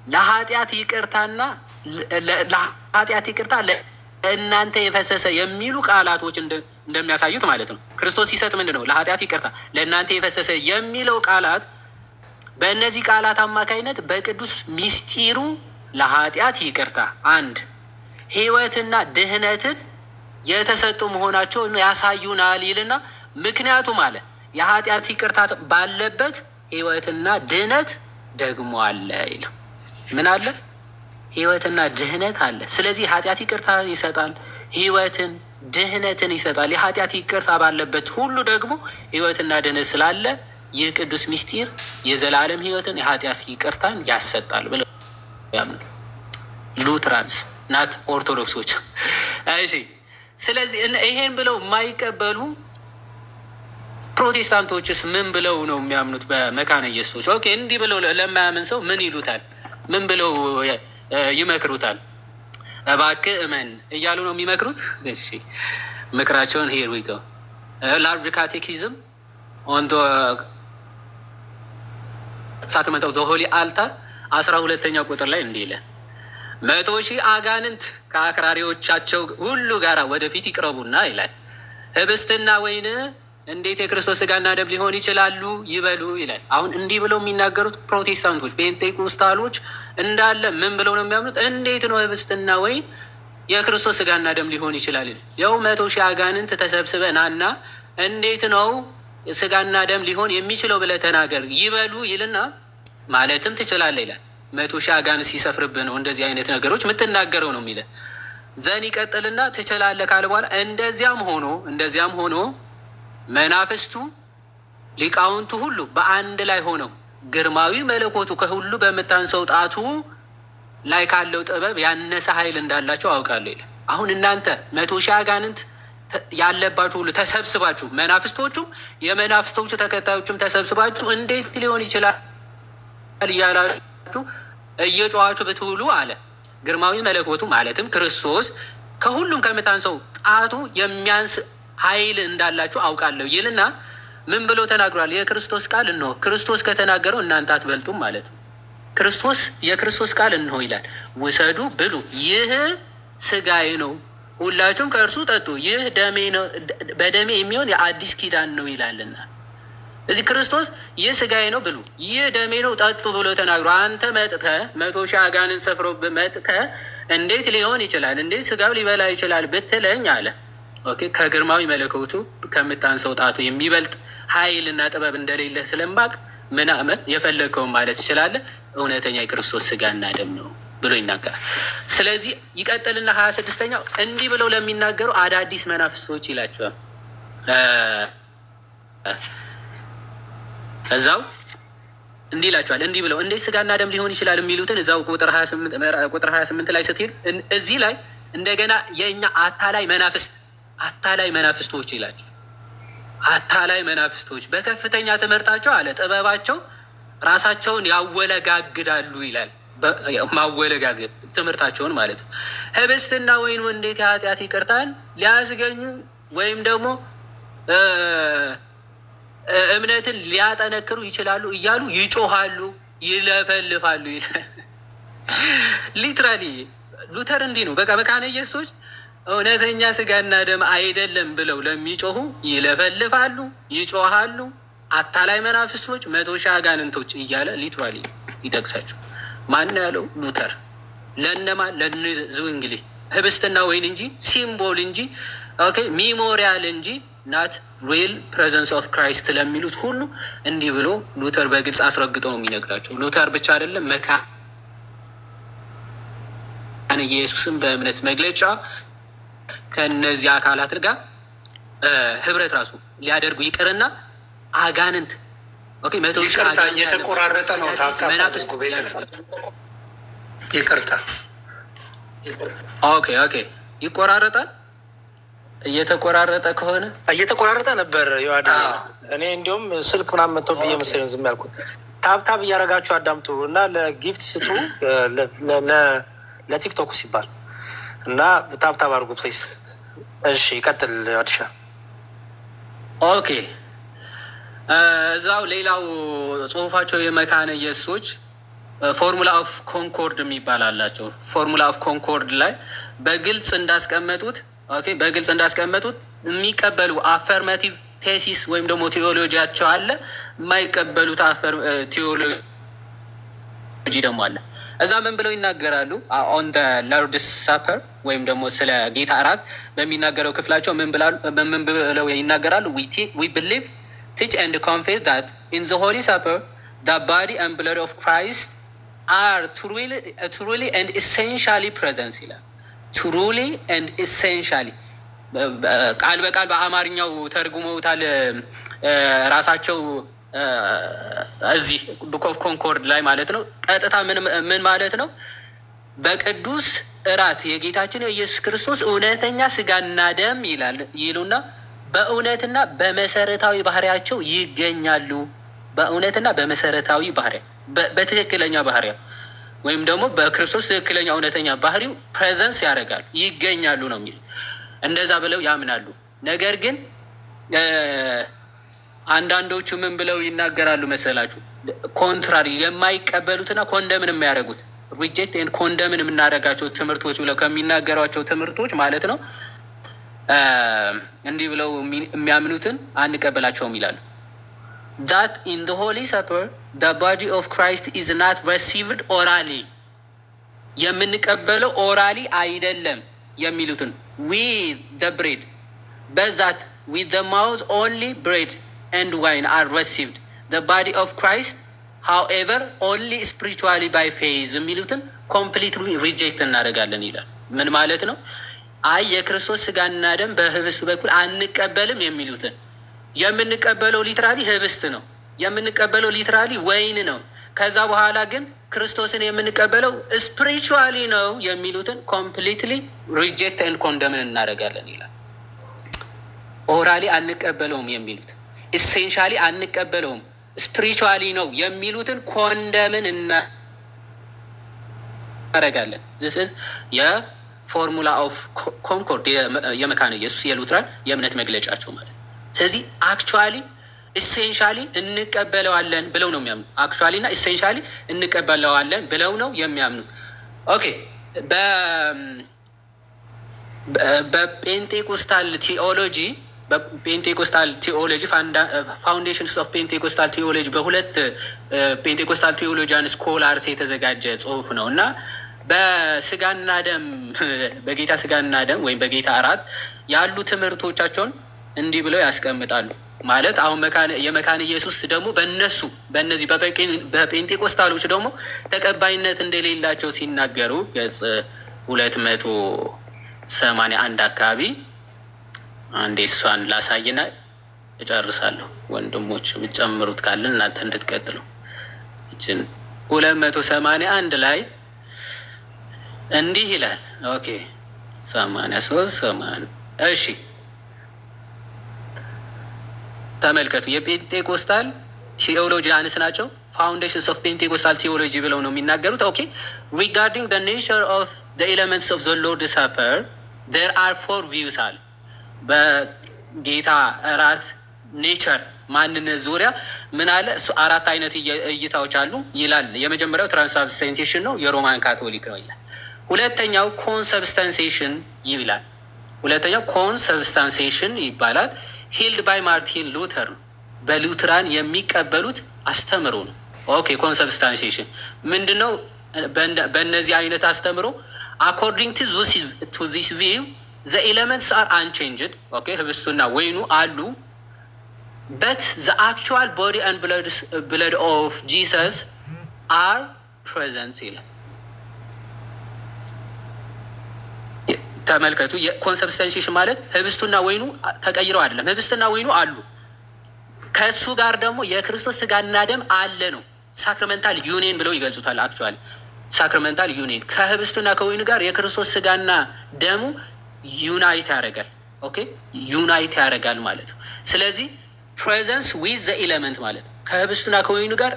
ለኃጢአት ይቅርታ ለእናንተ የፈሰሰ የሚሉ ቃላቶች እንደሚያሳዩት ማለት ነው። ክርስቶስ ሲሰጥ ምንድን ነው? ለኃጢአት ይቅርታ ለእናንተ የፈሰሰ የሚለው ቃላት በእነዚህ ቃላት አማካኝነት በቅዱስ ሚስጢሩ ለኃጢአት ይቅርታ አንድ ሕይወትና ድህነትን የተሰጡ መሆናቸውን ያሳዩናል ይልና ምክንያቱም አለ የኃጢአት ይቅርታ ባለበት ሕይወትና ድህነት ደግሞ አለ ይለው። ምን አለ? ሕይወትና ድህነት አለ። ስለዚህ ኃጢአት ይቅርታ ይሰጣል፣ ሕይወትን ድህነትን ይሰጣል። የኃጢአት ይቅርታ ባለበት ሁሉ ደግሞ ሕይወትና ድህነት ስላለ ይህ ቅዱስ ሚስጢር የዘላለም ሕይወትን የኃጢአት ይቅርታን ያሰጣል ብለው ሉትራንስ ናት ኦርቶዶክሶች። እሺ፣ ስለዚህ ይሄን ብለው የማይቀበሉ ፕሮቴስታንቶችስ ምን ብለው ነው የሚያምኑት? በመካነ ኢየሱሶች ኦኬ፣ እንዲህ ብለው ለማያምን ሰው ምን ይሉታል? ምን ብለው ይመክሩታል? እባክህ እመን እያሉ ነው የሚመክሩት። እሺ፣ ምክራቸውን ሄር ዊ ጎ ላርጅ ካቴኪዝም ኦን ሳክረመንት ኦፍ ዘ ሆሊ አልታር 12ኛ ቁጥር ላይ እንዲህ ይላል 100,000 አጋንንት ከአክራሪዎቻቸው ሁሉ ጋር ወደፊት ይቅረቡና ይላል ህብስትና ወይን እንዴት የክርስቶስ ስጋና ደም ሊሆን ይችላሉ ይበሉ ይላል። አሁን እንዲህ ብለው የሚናገሩት ፕሮቴስታንቶች ፔንቴኮስታሎች እንዳለ ምን ብለው ነው የሚያምኑት? እንዴት ነው ህብስትና ወይን የክርስቶስ ስጋና ደም ሊሆን ይችላል? ያው 100,000 አጋንንት ተሰብስበናና እንዴት ነው ስጋና ደም ሊሆን የሚችለው ብለህ ተናገር ይበሉ ይልና ማለትም ትችላለህ ይላል። 100,000 አጋንንት ሲሰፍርብህ ነው እንደዚህ አይነት ነገሮች የምትናገረው ነው የሚለ ዘን ይቀጥልና ትችላለህ ካለ በኋላ እንደዚያም ሆኖ መናፍስቱ ሊቃውንቱ ሁሉ በአንድ ላይ ሆነው ግርማዊ መለኮቱ ከሁሉ በምታንሰው ጣቱ ላይ ካለው ጥበብ ያነሰ ኃይል እንዳላቸው አውቃለሁ ይላል። አሁን እናንተ 100,000 አጋንንት ያለባችሁ ሁሉ ተሰብስባችሁ መናፍስቶቹም የመናፍስቶቹ ተከታዮችም ተሰብስባችሁ እንዴት ሊሆን ይችላል እያላችሁ እየጮኻችሁ ብትውሉ አለ ግርማዊ መለኮቱ ማለትም ክርስቶስ ከሁሉም ከምታንሰው ጣቱ የሚያንስ ኃይል እንዳላችሁ አውቃለሁ ይልና ምን ብሎ ተናግሯል? የክርስቶስ ቃል እንሆ ክርስቶስ ከተናገረው እናንተ አትበልጡም ማለት ነው። የክርስቶስ ቃል እንሆ ይላል ውሰዱ ብሉ፣ ይህ ስጋዬ ነው፣ ሁላችሁም ከእርሱ ጠጡ፣ ይህ ደሜ ነው፣ በደሜ የሚሆን የአዲስ ኪዳን ነው ይላልና እዚህ ክርስቶስ ይህ ስጋዬ ነው ብሉ፣ ይህ ደሜ ነው ጠጡ ብሎ ተናግሮ አንተ መጥተህ 100,000 አጋንንት ሰፍሮብህ መጥተህ እንዴት ሊሆን ይችላል? እንዴት ስጋው ሊበላ ይችላል ብትለኝ አለ ኦኬ፣ ከግርማዊ መለኮቱ ከምታንሰው ጣቱ የሚበልጥ ኃይልና ጥበብ እንደሌለ ስለማቅ ምናምን የፈለግከውን ማለት ትችላለህ፣ እውነተኛ የክርስቶስ ስጋና ደም ነው ብሎ ይናገራል። ስለዚህ ይቀጥልና 26ኛው እንዲህ ብለው ለሚናገሩ አዳዲስ መናፍስቶች ይላቸዋል። እዛው እንዲህ ይላቸዋል። እንዲህ ብለው እንዴት ስጋና ደም ሊሆን ይችላል የሚሉትን እዛው ቁጥር 28 ላይ ስትሄድ እዚህ ላይ እንደገና የእኛ አታላይ መናፍስቶች ይላቸው። አታላይ መናፍስቶች በከፍተኛ ትምህርታቸው አለ ጥበባቸው ራሳቸውን ያወለጋግዳሉ ይላል። ማወለጋገድ ትምህርታቸውን ማለት ነው። ህብስትና ወይን እንዴት የኃጢአት ይቅርታን ሊያስገኙ ወይም ደግሞ እምነትን ሊያጠነክሩ ይችላሉ እያሉ ይጮሃሉ፣ ይለፈልፋሉ ይላል። ሊትራሊ ሉተር እንዲህ ነው። በቃ መካነ ኢየሱሶች እውነተኛ ስጋና ደም አይደለም ብለው ለሚጮሁ ይለፈልፋሉ፣ ይጮሃሉ። አታላይ መናፍስቶች፣ 100,000 አጋንንቶች እያለ ሊትራሊ ይጠቅሳቸው። ማን ያለው? ሉተር። ለነማን? ለዝዊንግሊ። ህብስትና ወይን እንጂ ሲምቦል እንጂ ሚሞሪያል እንጂ ናት ሪል ፕሬዘንስ ኦፍ ክራይስት ለሚሉት ሁሉ እንዲህ ብሎ ሉተር በግልጽ አስረግጦ ነው የሚነግራቸው። ሉተር ብቻ አይደለም መካነ ኢየሱስም በእምነት መግለጫ ከነዚህ አካላት ጋር ህብረት ራሱ ሊያደርጉ ይቅርና አጋንንት ይቅርታ እየተቆራረጠ ነው። ይቅርታ ይቆራረጣል። እየተቆራረጠ ከሆነ እየተቆራረጠ ነበር ዮሐድ። እኔ እንዲሁም ስልክ ምናምን መጥቶ ብዬ መሰለኝ ዝም ያልኩት። ታብታብ እያደረጋችሁ አዳምጡ እና ለጊፍት ስጡ ለቲክቶክ ሲባል እና ታብታብ አድርጉ ፕሌስ። እሺ ይቀጥል አዲሻ። ኦኬ እዛው ሌላው ጽሁፋቸው የመካነ ኢየሱሶች ፎርሙላ ኦፍ ኮንኮርድ የሚባል አላቸው። ፎርሙላ ኦፍ ኮንኮርድ ላይ በግልጽ እንዳስቀመጡት የሚቀበሉ አፈርማቲቭ ቴሲስ ወይም ደግሞ ቴዎሎጂያቸው አለ፣ የማይቀበሉት ቴዎሎጂ ደግሞ አለ። እዛ ምን ብለው ይናገራሉ? ኦን ሎርድስ ሳፐር ወይም ደግሞ ስለ ጌታ እራት በሚናገረው ክፍላቸው ምን ብለው ይናገራሉ? ዊ ብሊቭ teach and confess that in the Holy Supper the body and blood of Christ are truly and essentially present ይላል። truly and essentially ቃል በቃል በአማርኛው ተርጉመውታል ራሳቸው እዚህ ቡክ ኦፍ ኮንኮርድ ላይ ማለት ነው። ቀጥታ ምን ማለት ነው? በቅዱስ እራት የጌታችን የኢየሱስ ክርስቶስ እውነተኛ ስጋና ደም ይሉና በእውነትና በመሰረታዊ ባህሪያቸው ይገኛሉ። በእውነትና በመሰረታዊ ባህሪያ በትክክለኛ ባህሪያ ወይም ደግሞ በክርስቶስ ትክክለኛ እውነተኛ ባህሪው ፕሬዘንስ ያደርጋሉ፣ ይገኛሉ ነው የሚሉት። እንደዛ ብለው ያምናሉ። ነገር ግን አንዳንዶቹ ምን ብለው ይናገራሉ መሰላችሁ? ኮንትራሪ የማይቀበሉትና ኮንደምን የሚያደርጉት ሪጀክት ኤንድ ኮንደምን የምናደርጋቸው ትምህርቶች ብለው ከሚናገሯቸው ትምህርቶች ማለት ነው እንዲህ ብለው የሚያምኑትን አንቀበላቸውም ይላሉ። that in the Holy Supper the body of Christ is not received orally የምንቀበለው ኦራሊ አይደለም የሚሉትን with the bread በዛት with the mouth only bread and wine are received the body of Christ however only spiritually by faith የሚሉትን completely reject እናደርጋለን ይላል። ምን ማለት ነው? የክርስቶስ ስጋና ደም በህብስቱ በኩል አንቀበልም የሚሉትን የምንቀበለው ሊትራሊ ህብስት ነው፣ የምንቀበለው ሊትራሊ ወይን ነው። ከዛ በኋላ ግን ክርስቶስን የምንቀበለው ስፒሪቹዋሊ ነው የሚሉትን ኮምፕሊትሊ ሪጀክት ኤንድ ኮንደምን እናደርጋለን ይላል። ኦራሊ አንቀበለውም የሚሉት ኢሴንሻሊ አንቀበለውም ስፒሪቹዋሊ ነው የሚሉትን ኮንደምን እናደርጋለን። ፎርሙላ ኦፍ ኮንኮርድ የመካነ ኢየሱስ የሉትራን የእምነት መግለጫቸው ማለት ነው። ስለዚህ አክቹዋሊ ኢሴንሻሊ እንቀበለዋለን ብለው ነው የሚያምኑት። አክቹዋሊ እና ኢሴንሻሊ እንቀበለዋለን ብለው ነው የሚያምኑት። ኦኬ በፔንቴኮስታል ቴዎሎጂ ፋውንዴሽንስ ኦፍ ፔንቴኮስታል ቴዎሎጂ በሁለት ፔንቴኮስታል ቴዎሎጂያን ስኮላርስ የተዘጋጀ ጽሁፍ ነው እና በስጋና ደም በጌታ ስጋና ደም ወይም በጌታ እራት ያሉ ትምህርቶቻቸውን እንዲህ ብለው ያስቀምጣሉ። ማለት አሁን የመካነ ኢየሱስ ደግሞ በእነዚህ በጴንጤቆስታሎች ደግሞ ተቀባይነት እንደሌላቸው ሲናገሩ ገጽ 281 አካባቢ አንዴ እሷን ላሳይና እጨርሳለሁ። ወንድሞች የምትጨምሩት ካለን እናንተ እንድትቀጥሉ። እችን 281 ላይ እንዲህ ይላል። ኦኬ 83 እሺ ተመልከቱ። የጴንጤቆስታል ቴዎሎጂያንስ ናቸው። ፋውንዴሽንስ ኦፍ ፔንቴኮስታል ቴዎሎጂ ብለው ነው የሚናገሩት። ኦኬ ሪጋርዲንግ ዘ ኔቸር ኦፍ ዘ ኤለመንትስ ኦፍ ዘ ሎርድስ ሰፐር ዜር አር 4 ቪውስ አለ። በጌታ እራት ኔቸር ማንነት ዙሪያ ምን አለ? 4 አይነት እይታዎች አሉ ይላል። የመጀመሪያው ትራንስubstantiation ነው፣ የሮማን ካቶሊክ ነው ይላል። ሁለተኛው ኮንሰብስታንሴሽን ይላል። ሁለተኛው ኮንሰብስታንሴሽን ይባላል። ሂልድ ባይ ማርቲን ሉተር ነው፣ በሉትራን የሚቀበሉት አስተምሮ ነው። ኦኬ ኮንሰብስታንሲዬሽን ምንድን ነው? በእነዚህ አይነት አስተምሮ አኮርዲንግ ቱ ዚስ ቪው ዘ ኤለመንትስ አር አንቼንጅድ። ኦኬ ህብስቱና ወይኑ አሉ፣ በት ዘ አክቹዋል ቦዲ አንድ ብለድ ኦፍ ጂሰስ አር ፕሬዘንት ይላል። ተመልከቱ። የኮንሰብስታንሲዬሽን ማለት ህብስቱና ወይኑ ተቀይረው አይደለም። ህብስትና ወይኑ አሉ፣ ከእሱ ጋር ደግሞ የክርስቶስ ስጋና ደም አለ ነው። ሳክራሜንታል ዩኒየን ብለው ይገልጹታል። አክቹዋሊ ሳክራሜንታል ዩኒየን ከህብስቱና ከወይኑ ጋር የክርስቶስ ስጋና ደሙ ዩናይት ያደርጋል። ኦኬ ዩናይት ያደርጋል ማለት ነው። ስለዚህ ፕሬዘንስ ዊዝ ዘ ኤለመንት ማለት ከህብስቱና ከወይኑ ጋር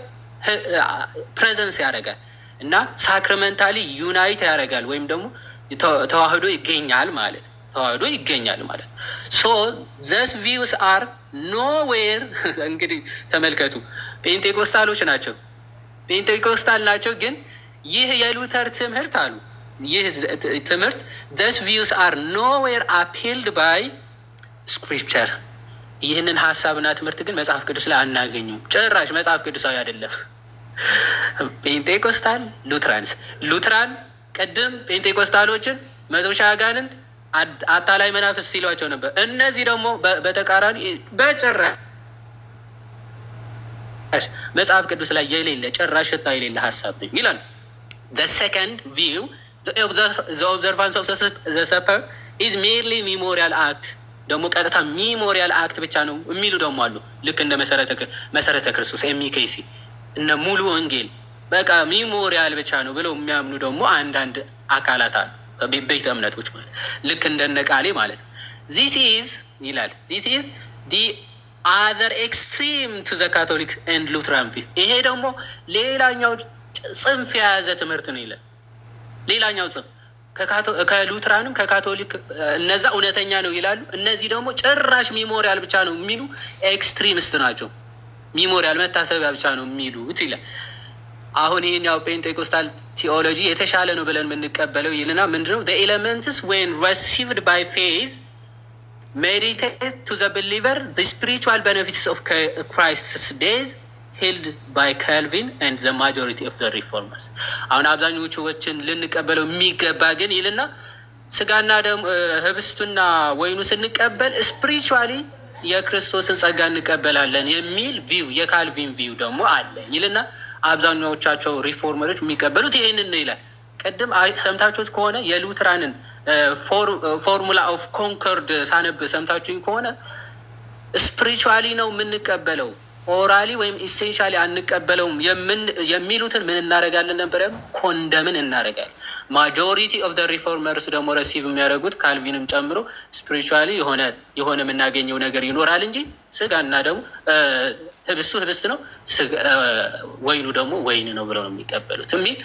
ፕሬዘንስ ያደርጋል እና ሳክራሜንታሊ ዩናይት ያደርጋል ወይም ደግሞ ተዋህዶ ይገኛል ማለት ነው። ተዋህዶ ይገኛል ማለት ሶ ዘስ ቪውስ አር ኖዌር። እንግዲህ ተመልከቱ፣ ጴንጤኮስታሎች ናቸው፣ ጴንጤኮስታል ናቸው። ግን ይህ የሉተር ትምህርት አሉ፣ ይህ ትምህርት ዘስ ቪውስ አር ኖዌር አፒልድ ባይ ስክሪፕቸር። ይህንን ሀሳብና ትምህርት ግን መጽሐፍ ቅዱስ ላይ አናገኙም፣ ጭራሽ መጽሐፍ ቅዱሳዊ አይደለም። ጴንጤኮስታል ሉትራን ቅድም ጴንጤኮስታሎችን 100 ሺህ አጋንንት አታላይ መናፍስት ሲሏቸው ነበር። እነዚህ ደግሞ በተቃራኒ በጭራሽ መጽሐፍ ቅዱስ ላይ የሌለ ጭራሽ ሽታ የሌለ ሀሳብ ነው ይላል። the second view the observance of the supper is merely memorial act። ደግሞ ቀጥታ ሚሞሪያል አክት ብቻ ነው የሚሉ ደግሞ አሉ። ልክ እንደ መሰረተ ክርስቶስ ኤሚኬሲ እነ ሙሉ ወንጌል በቃ ሚሞሪያል ብቻ ነው ብለው የሚያምኑ ደግሞ አንዳንድ አካላት አሉ፣ ቤተ እምነቶች ማለት ልክ እንደነ ቃሌ ማለት ነው። ዚስ ኢዝ ይላል ዚስ ኢዝ ዲ አዘር ኤክስትሪም ቱ ዘ ካቶሊክ ኤንድ ሉትራን ቪው። ይሄ ደግሞ ሌላኛው ጽንፍ የያዘ ትምህርት ነው ይላል። ሌላኛው ጽንፍ ከሉትራንም ከካቶሊክ እነዛ እውነተኛ ነው ይላሉ። እነዚህ ደግሞ ጭራሽ ሚሞሪያል ብቻ ነው የሚሉ ኤክስትሪሚስት ናቸው። ሚሞሪያል መታሰቢያ ብቻ ነው የሚሉት ይላል። አሁን ይህኛው ፔንቴኮስታል ቲኦሎጂ የተሻለ ነው ብለን የምንቀበለው ይልና ምንድነው? the elements when received by faith meditate to the believer the spiritual benefits of Christ's days held by Calvin and the majority of the reformers። አሁን አብዛኞቹዎችን ልንቀበለው የሚገባ ግን ይልና ስጋና ደም ህብስቱና ወይኑ ስንቀበል ስፒሪቹዋሊ የክርስቶስን ጸጋ እንቀበላለን የሚል ቪው የካልቪን ቪው ደግሞ አለ ይልና አብዛኛዎቻቸው ሪፎርመሮች የሚቀበሉት ይህንን ነው ይላል። ቅድም ሰምታችሁት ከሆነ የሉትራንን ፎርሙላ ኦፍ ኮንኮርድ ሳነብ ሰምታችሁኝ ከሆነ ስፒሪቹዋሊ ነው የምንቀበለው፣ ኦራሊ ወይም ኢሴንሻሊ አንቀበለውም የሚሉትን ምን እናደርጋለን ነበረ? ኮንደምን እናደርጋለን። ማጆሪቲ ኦፍ ደ ሪፎርመርስ ደግሞ ረሲቭ የሚያደርጉት ካልቪንም ጨምሮ ስፒሪቹዋሊ የሆነ የምናገኘው ነገር ይኖራል እንጂ ስጋና ደግሞ ህብስቱ ህብስት ነው፣ ወይኑ ደግሞ ወይን ነው ብለው ነው የሚቀበሉት የሚል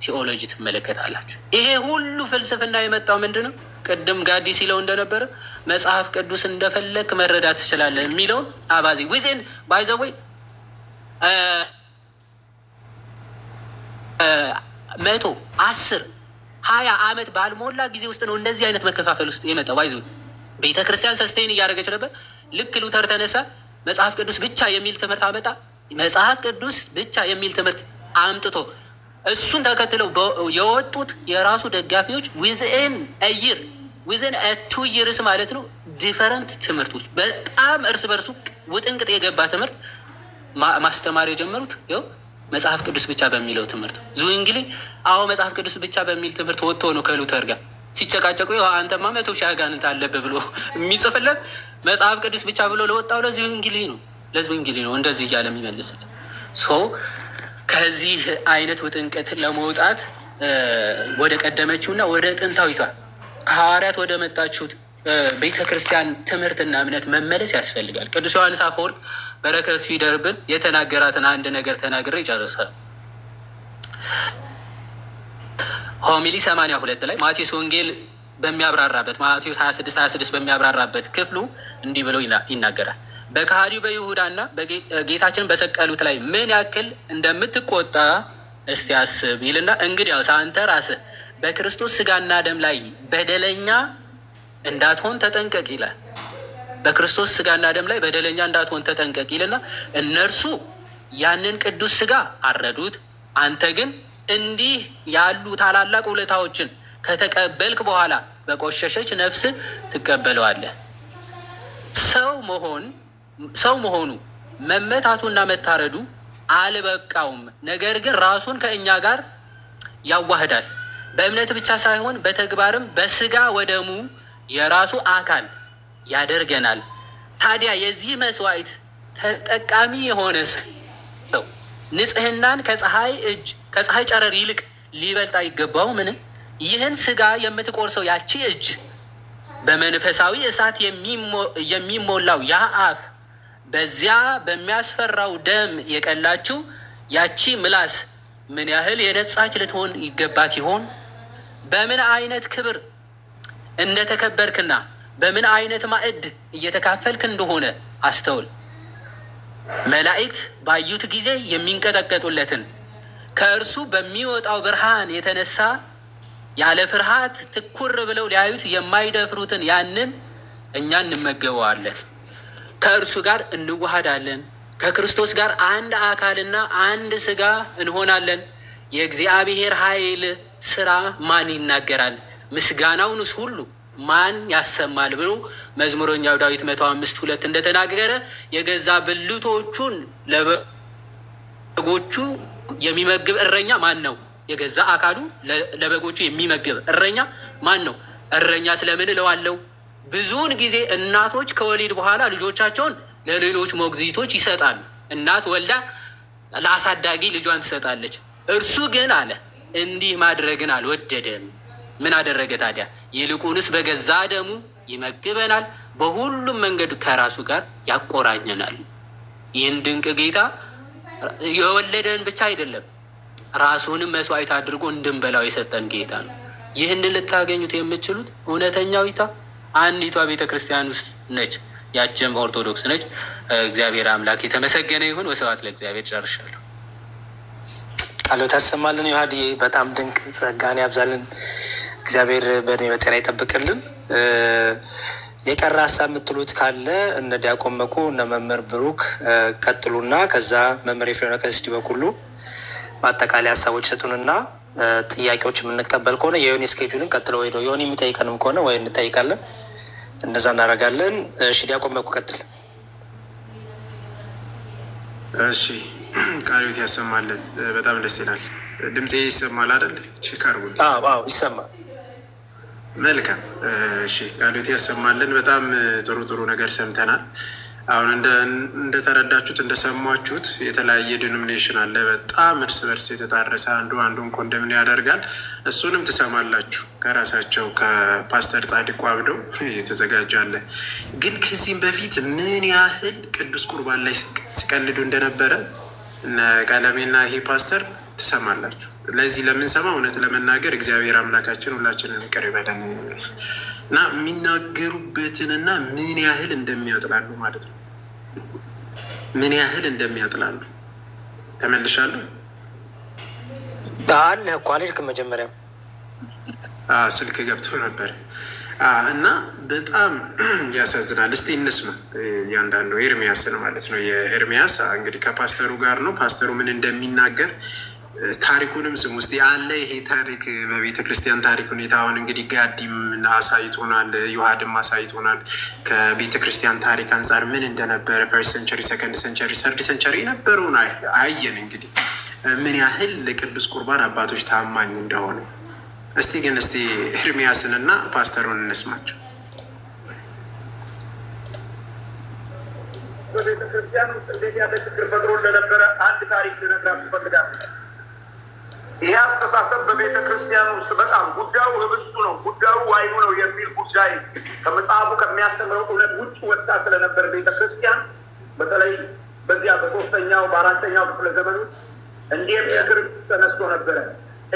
ቲኦሎጂ ትመለከታላችሁ። ይሄ ሁሉ ፍልስፍና የመጣው ምንድን ነው? ቅድም ጋዲ ሲለው እንደነበረ መጽሐፍ ቅዱስ እንደፈለክ መረዳት ትችላለህ የሚለውን አባዜ ዊዝን ባይዘወይ 110-20 ዓመት ባልሞላ ጊዜ ውስጥ ነው እንደዚህ አይነት መከፋፈል ውስጥ የመጣው። ባይዘ ቤተክርስቲያን ሰስቴን እያደረገች ነበር። ልክ ሉተር ተነሳ፣ መጽሐፍ ቅዱስ ብቻ የሚል ትምህርት አመጣ። መጽሐፍ ቅዱስ ብቻ የሚል ትምህርት አምጥቶ እሱን ተከትለው የወጡት የራሱ ደጋፊዎች ዊዝን እይር ዊዝን 2 ይርስ ማለት ነው ዲፈረንት ትምህርቶች በጣም እርስ በርሱ ውጥንቅጥ የገባ ትምህርት ማስተማር የጀመሩት ይኸው መጽሐፍ ቅዱስ ብቻ በሚለው ትምህርት ዙዊንግሊ መጽሐፍ ቅዱስ ብቻ በሚል ትምህርት ወጥቶ ነው ከሉተር ጋር ሲጨቃጨቁ አንተማ 100 ሺህ አጋንንት አለብህ ብሎ የሚጽፍለት መጽሐፍ ቅዱስ ብቻ ብሎ ለወጣው ለዙዊንግሊ ነው እንደዚህ እያለ የሚመልስልን። ከዚህ አይነት ውጥንቅጥ ለመውጣት ወደ ቀደመችውና ወደ ጥንታዊቷ ከሐዋርያት ወደ መጣችሁት ቤተ ክርስቲያን ትምህርትና እምነት መመለስ ያስፈልጋል። ቅዱስ ዮሐንስ አፈወርቅ በረከቱ ይደርብን የተናገራትን አንድ ነገር ተናግሬ ይጨርሳል። ሆሚሊ 82 ላይ ማቴዎስ ወንጌል በሚያብራራበት ማቴዎስ 26 በሚያብራራበት ክፍሉ እንዲህ ብለው ይናገራል። በከሃዲው በይሁዳና ጌታችን በሰቀሉት ላይ ምን ያክል እንደምትቆጣ እስቲ አስብ ይልና እንግዲያውስ አንተ ራስህ በክርስቶስ ስጋና ደም ላይ በደለኛ እንዳትሆን ተጠንቀቅ ይላል። በክርስቶስ ስጋና ደም ላይ በደለኛ እንዳትሆን ተጠንቀቅ ይልና እነርሱ ያንን ቅዱስ ስጋ አረዱት፣ አንተ ግን እንዲህ ያሉ ታላላቅ ውለታዎችን ከተቀበልክ በኋላ በቆሸሸች ነፍስ ትቀበለዋለህ። ሰው መሆኑ መመታቱና መታረዱ አልበቃውም፣ ነገር ግን ራሱን ከእኛ ጋር ያዋህዳል። በእምነት ብቻ ሳይሆን በተግባርም በስጋ ወደሙ የራሱ አካል ያደርገናል። ታዲያ የዚህ መስዋዕት ተጠቃሚ የሆነ ሰው ንጽህናን ከፀሐይ ጨረር ይልቅ ሊበልጥ አይገባው? ምንም ይህን ስጋ የምትቆርሰው ያቺ እጅ፣ በመንፈሳዊ እሳት የሚሞላው ያ አፍ፣ በዚያ በሚያስፈራው ደም የቀላችው ያቺ ምላስ ምን ያህል የነጻች ልትሆን ይገባት ይሆን? በምን አይነት ክብር እንደተከበርክና በምን አይነት ማዕድ እየተካፈልክ እንደሆነ አስተውል። መላእክት ባዩት ጊዜ የሚንቀጠቀጡለትን ከእርሱ በሚወጣው ብርሃን የተነሳ ያለ ፍርሃት ትኩር ብለው ሊያዩት የማይደፍሩትን ያንን እኛ እንመገበዋለን። ከእርሱ ጋር እንዋሃዳለን። ከክርስቶስ ጋር አንድ አካልና አንድ ስጋ እንሆናለን። የእግዚአብሔር ኃይል ስራ ማን ይናገራል? ምስጋናውንስ ሁሉ ማን ያሰማል? ብሎ መዝሙረኛው ዳዊት 105:2 እንደተናገረ የገዛ ብልቶቹን ለበጎቹ የሚመግብ እረኛ ማን ነው? የገዛ አካሉ ለበጎቹ የሚመግብ እረኛ ማን ነው? እረኛ ስለምን እለዋለሁ? ብዙውን ጊዜ እናቶች ከወሊድ በኋላ ልጆቻቸውን ለሌሎች ሞግዚቶች ይሰጣሉ። እናት ወልዳ ለአሳዳጊ ልጇን ትሰጣለች። እርሱ ግን አለ እንዲህ ማድረግን አልወደደም። ምን አደረገ ታዲያ? ይልቁንስ በገዛ ደሙ ይመግበናል፣ በሁሉም መንገድ ከራሱ ጋር ያቆራኘናል። ይህን ድንቅ ጌታ የወለደን ብቻ አይደለም ራሱንም መስዋዕት አድርጎ እንድንበላው የሰጠን ጌታ ነው። ይህንን ልታገኙት የምትችሉት እውነተኛዊቷ አንዲቷ ቤተ ክርስቲያን ውስጥ ነች። ያችም ኦርቶዶክስ ነች። እግዚአብሔር አምላክ የተመሰገነ ይሁን። ወስብሐት ለእግዚአብሔር። ጨርሻለሁ። ቃሎት ያሰማልን። ዮሐዴ በጣም ድንቅ ጸጋን ያብዛልን። እግዚአብሔር በእድሜ በጤና ይጠብቅልን። የቀረ ሀሳብ የምትሉት ካለ እነ ዲያቆን መኩ እነ መምህር ብሩክ ቀጥሉና ከዛ መምህር ኤፍሬም ከስቲ በኩሉ በአጠቃላይ ሀሳቦች ሰጡንና ጥያቄዎች የምንቀበል ከሆነ የዮኒ ስኬጁልን ቀጥሎ ወይ ዮኒ የሚጠይቀንም ከሆነ ወይ እንጠይቃለን። እንደዛ እናደርጋለን። እሺ ዲያቆን መኩ ቀጥል። እሺ ቃሎት ያሰማልን። በጣም ደስ ይላል። ድምፄ ይሰማል አይደል? ቼክ አድርጉልኝ። አዎ ይሰማል። መልካም። እሺ ቃሎት ያሰማልን። በጣም ጥሩ ነገር ሰምተናል። አሁን እንደተረዳችሁት እንደሰማችሁት የተለያየ ዲኖሚኔሽን አለ። በጣም እርስ በርስ የተጣረሰ አንዱን ኮንደምን ያደርጋል። እሱንም ትሰማላችሁ ከራሳቸው ከፓስተር ጻድቁ አብደው የተዘጋጃለ። ግን ከዚህም በፊት ምን ያህል ቅዱስ ቁርባን ላይ ሲቀልዱ እንደነበረ እነ ቀለሜና ይሄ ፓስተር ትሰማላችሁ። ለዚህ ለምንሰማ እውነት ለመናገር እግዚአብሔር አምላካችን ሁላችንን ይቅር ይበለን እና የሚናገሩበትንና ምን ያህል እንደሚያጥላሉ ማለት ነው። ምን ያህል እንደሚያጥላሉ ተመልሻለሁ። አለ እኮ አልሄድክም። መጀመሪያ ስልክ ገብቶ ነበር እና በጣም ያሳዝናል። እስቲ እንስማ እያንዳንዱ ኤርሚያስን ማለት ነው። የኤርሚያስ እንግዲህ ከፓስተሩ ጋር ነው። ፓስተሩ ምን እንደሚናገር ታሪኩንም ስም ውስጥ ያለ ይሄ ታሪክ በቤተ ክርስቲያን ታሪክ ሁኔታ አሁን እንግዲህ ጋዲም አሳይቶናል፣ ዮሐድም አሳይቶናል። ከቤተ ክርስቲያን ታሪክ አንጻር ምን እንደነበረ ፈርስት ሴንቸሪ፣ ሰከንድ ሴንቸሪ፣ ሰርድ ሴንቸሪ የነበረውን አየን። እንግዲህ ምን ያህል ለቅዱስ ቁርባን አባቶች ታማኝ እንደሆነ። እስቲ ኤርሚያስን እና ፓስተሩን እንስማቸው። በቤተ ክርስቲያን ውስጥ እንዴት ያለ ችግር ፈጥሮ እንደነበረ አንድ ታሪክ ልነግርህ እፈልጋለሁ። ይህ አስተሳሰብ በቤተ ክርስቲያን ውስጥ በጣም ጉዳዩ ህብስቱ ነው፣ ጉዳዩ ዋይኑ ነው የሚል ጉዳይ ከመጽሐፉ ከሚያስተምረው እውነት ውጭ ወጣ ስለነበር ቤተ ክርስቲያን በተለይ በዚያ በሶስተኛው በአራተኛው ክፍለ ዘመን ውስጥ እንዲህ የሚል ክርክር ተነስቶ ነበረ።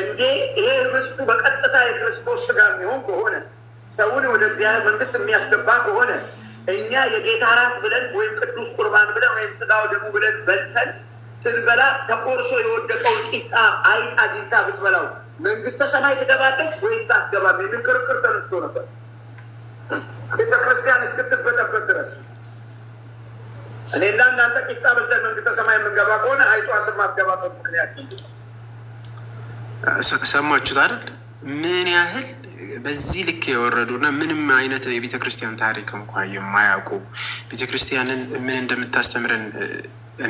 እንዴ ይሄ ህብስቱ በቀጥታ የክርስቶስ ስጋ የሚሆን ከሆነ ሰውን ወደ እግዚአብሔር መንግስት የሚያስገባ ከሆነ እኛ የጌታ ራት ብለን ወይም ቅዱስ ቁርባን ብለን ወይም ስጋው ደግሞ ብለን በልተን ስንበላ ተቆርሶ የወደቀውን ቂጣ አይን አግኝታ ብትበላው መንግስተ ሰማይ ትገባለች ወይስ አትገባም የሚል ክርክር ተነስቶ ነበር ቤተ ክርስቲያን እስክትበጠበት ድረስ። እኔና እናንተ ቂጣ በልተን መንግስተ ሰማይ የምንገባ ከሆነ አይጧ ስም አትገባበት ምክንያት ሰማችሁት አይደል? ምን ያህል በዚህ ልክ የወረዱና ምንም አይነት የቤተ ክርስቲያን ታሪክ እንኳ የማያውቁ ቤተ ክርስቲያንን ምን እንደምታስተምረን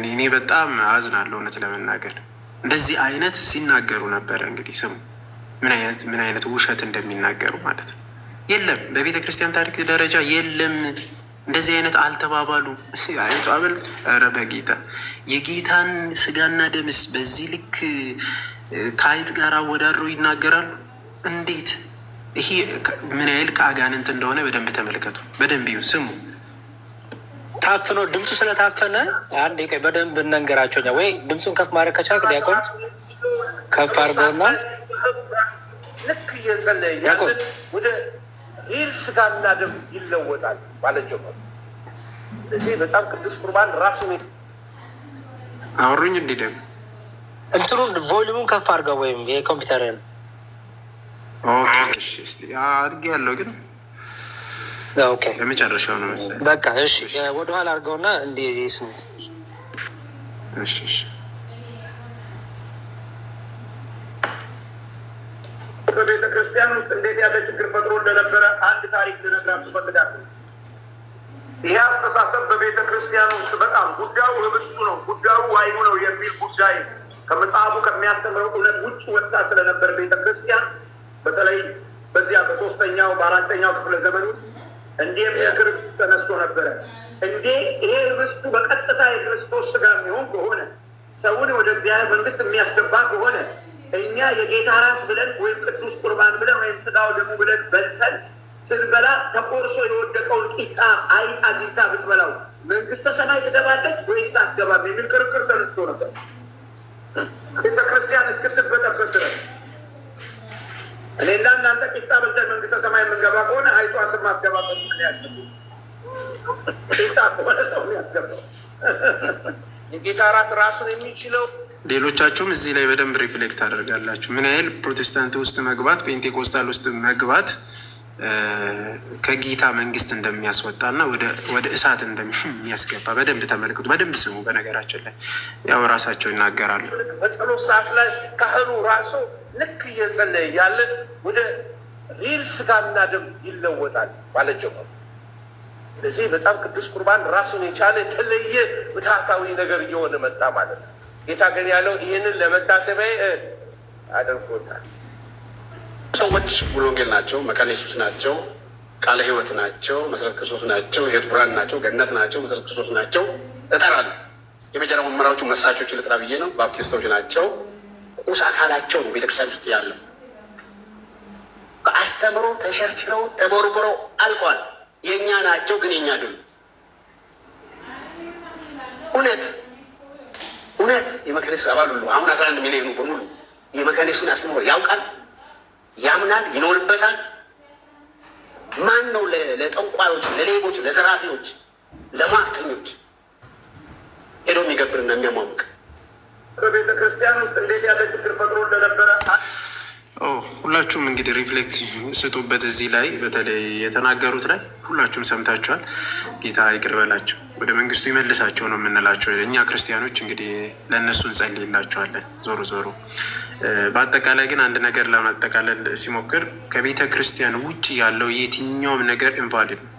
እኔ በጣም አዝናለሁ። እውነት ለመናገር እንደዚህ አይነት ሲናገሩ ነበረ። እንግዲህ ስሙ ምን አይነት ውሸት እንደሚናገሩ ማለት ነው። የለም በቤተ ክርስቲያን ታሪክ ደረጃ የለም እንደዚህ አይነት አልተባባሉ። አይቶ አበል ኧረ በጌታ የጌታን ስጋና ደምስ በዚህ ልክ ከአይጥ ጋር አወዳድረው ይናገራሉ። እንዴት! ይሄ ምን ያህል ከአጋንንት እንደሆነ በደንብ ተመልከቱ። በደንብ ይሁን ስሙ። ታፍኖ ድምፁ ስለታፈነ አንድ ቆይ በደንብ እንንገራቸው። ወይ ድምፁን ከፍ ማድረግ ከቻልክ ዲያቆን ከፍ አድርገውና ልክ እየጸለየ ያለ ወደ ሪል ስጋና ደም ይለወጣል ማለት ጀመሩ። እዚህ በጣም ቅዱስ ቁርባን ራሱን አወሩኝ እንዲደም እንትኑን ቮሊዩሙን ከፍ አድርገው ወይም የኮምፒውተርን አድርጌ ያለው ግን ለመጨረሻው ነው መሰለኝ። በቃ እሺ፣ ወደኋላ አድርገውና እንዲህ ስሙት። በቤተ ክርስቲያን ውስጥ እንዴት ያለ ችግር ፈጥሮ እንደነበረ አንድ ታሪክ ልነግራችሁ እፈልጋለሁ። ይህ አስተሳሰብ በቤተ ክርስቲያን ውስጥ በጣም ጉዳዩ ህብስቱ ነው፣ ጉዳዩ ዋይኑ ነው የሚል ጉዳይ ከመጽሐፉ ከሚያስተምረው እውነት ውጭ ወጣ ስለነበር ቤተ ክርስቲያን በተለይ በዚያ በሶስተኛው በአራተኛው ክፍለ ዘመን ውስጥ እንዲህ የሚል ክርክር ተነስቶ ነበረ። እንዴ ይሄ ህብስቱ በቀጥታ የክርስቶስ ስጋ የሚሆን ከሆነ ሰውን ወደ እግዚአብሔር መንግስት የሚያስገባ ከሆነ እኛ የጌታ ራት ብለን ወይም ቅዱስ ቁርባን ብለን ወይም ስጋው ደግሞ ብለን በልተን ስንበላ ተቆርሶ የወደቀውን ቂጣ አይን አግኝታ ብትበላው መንግስተ ሰማይ ትገባለች ወይስ አትገባም የሚል ክርክር ተነስቶ ነበር ቤተ ክርስቲያን እስክትበጠበት ድረስ። እኔና እናንተ ቂጣ በልተን መንግስተ ሰማይ የምንገባ ከሆነ አይጧ ስም አትገባበት ምክንያት ቂጣ ከሆነ ሰው ያስገባው የጌታ ራት ራሱን የሚችለው። ሌሎቻችሁም እዚህ ላይ በደንብ ሪፍሌክት አደርጋላችሁ ምን ያህል ፕሮቴስታንት ውስጥ መግባት ፔንቴኮስታል ውስጥ መግባት ከጌታ መንግስት እንደሚያስወጣና ወደ እሳት እንደሚያስገባ በደንብ ተመልክቱ፣ በደንብ ስሙ። በነገራችን ላይ ያው ራሳቸው ይናገራሉ። በጸሎት ሰዓት ላይ ካህኑ ራሱ ልክ እየጸለየ ያለ ወደ ሪል ስጋና ደም ይለወጣል ማለት ጀመሩ። ስለዚህ በጣም ቅዱስ ቁርባን ራሱን የቻለ የተለየ ምትሃታዊ ነገር እየሆነ መጣ ማለት ነው። ጌታ ግን ያለው ይህንን ለመታሰቢያ አድርጎታል። ሰዎች ሙሉ ወንጌል ናቸው፣ መካነ ኢየሱስ ናቸው፣ ቃለ ሕይወት ናቸው፣ መሰረት ክርስቶስ ናቸው፣ የሕይወት ብርሃን ናቸው፣ ገነት ናቸው፣ መሰረት ክርስቶስ ናቸው እጠራለሁ። የመጀመሪያው መመራዎቹ መስራቾች ልጥራ ብዬ ነው። ባፕቲስቶች ናቸው። ቁስ አካላቸው ነው ቤተክርስቲያን ውስጥ ያለው። በአስተምሮ ተሸርችረው ተቦርቡረው አልቋል። የእኛ ናቸው ግን የኛ ድሉ እውነት የመካነ ኢየሱስ አባል ሁሉ አሁን 11 ሚሊዮኑ በሙሉ የመካነ ኢየሱስን አስተምሮ ያውቃል፣ ያምናል፣ ይኖርበታል። ማን ነው ለጠንቋዮች፣ ለሌቦች፣ ለዘራፊዎች፣ ለማክተኞች ሄዶ የሚገብርና የሚያሟሙቅ? በቤተ ክርስቲያን ውስጥ እንዴት ያለ ችግር ፈጥሮ እንደነበረ ሁላችሁም እንግዲህ ሪፍሌክት ስጡበት እዚህ ላይ በተለይ የተናገሩት ላይ ሁላችሁም ሰምታችኋል። ጌታ ይቅር በላቸው ወደ መንግስቱ ይመልሳቸው ነው የምንላቸው እኛ ክርስቲያኖች። እንግዲህ ለእነሱ እንጸልይላቸዋለን። ዞሮ ዞሮ በአጠቃላይ ግን አንድ ነገር ለማጠቃለል ሲሞክር ከቤተ ክርስቲያን ውጭ ያለው የትኛውም ነገር ኢንቫሊድ ነው።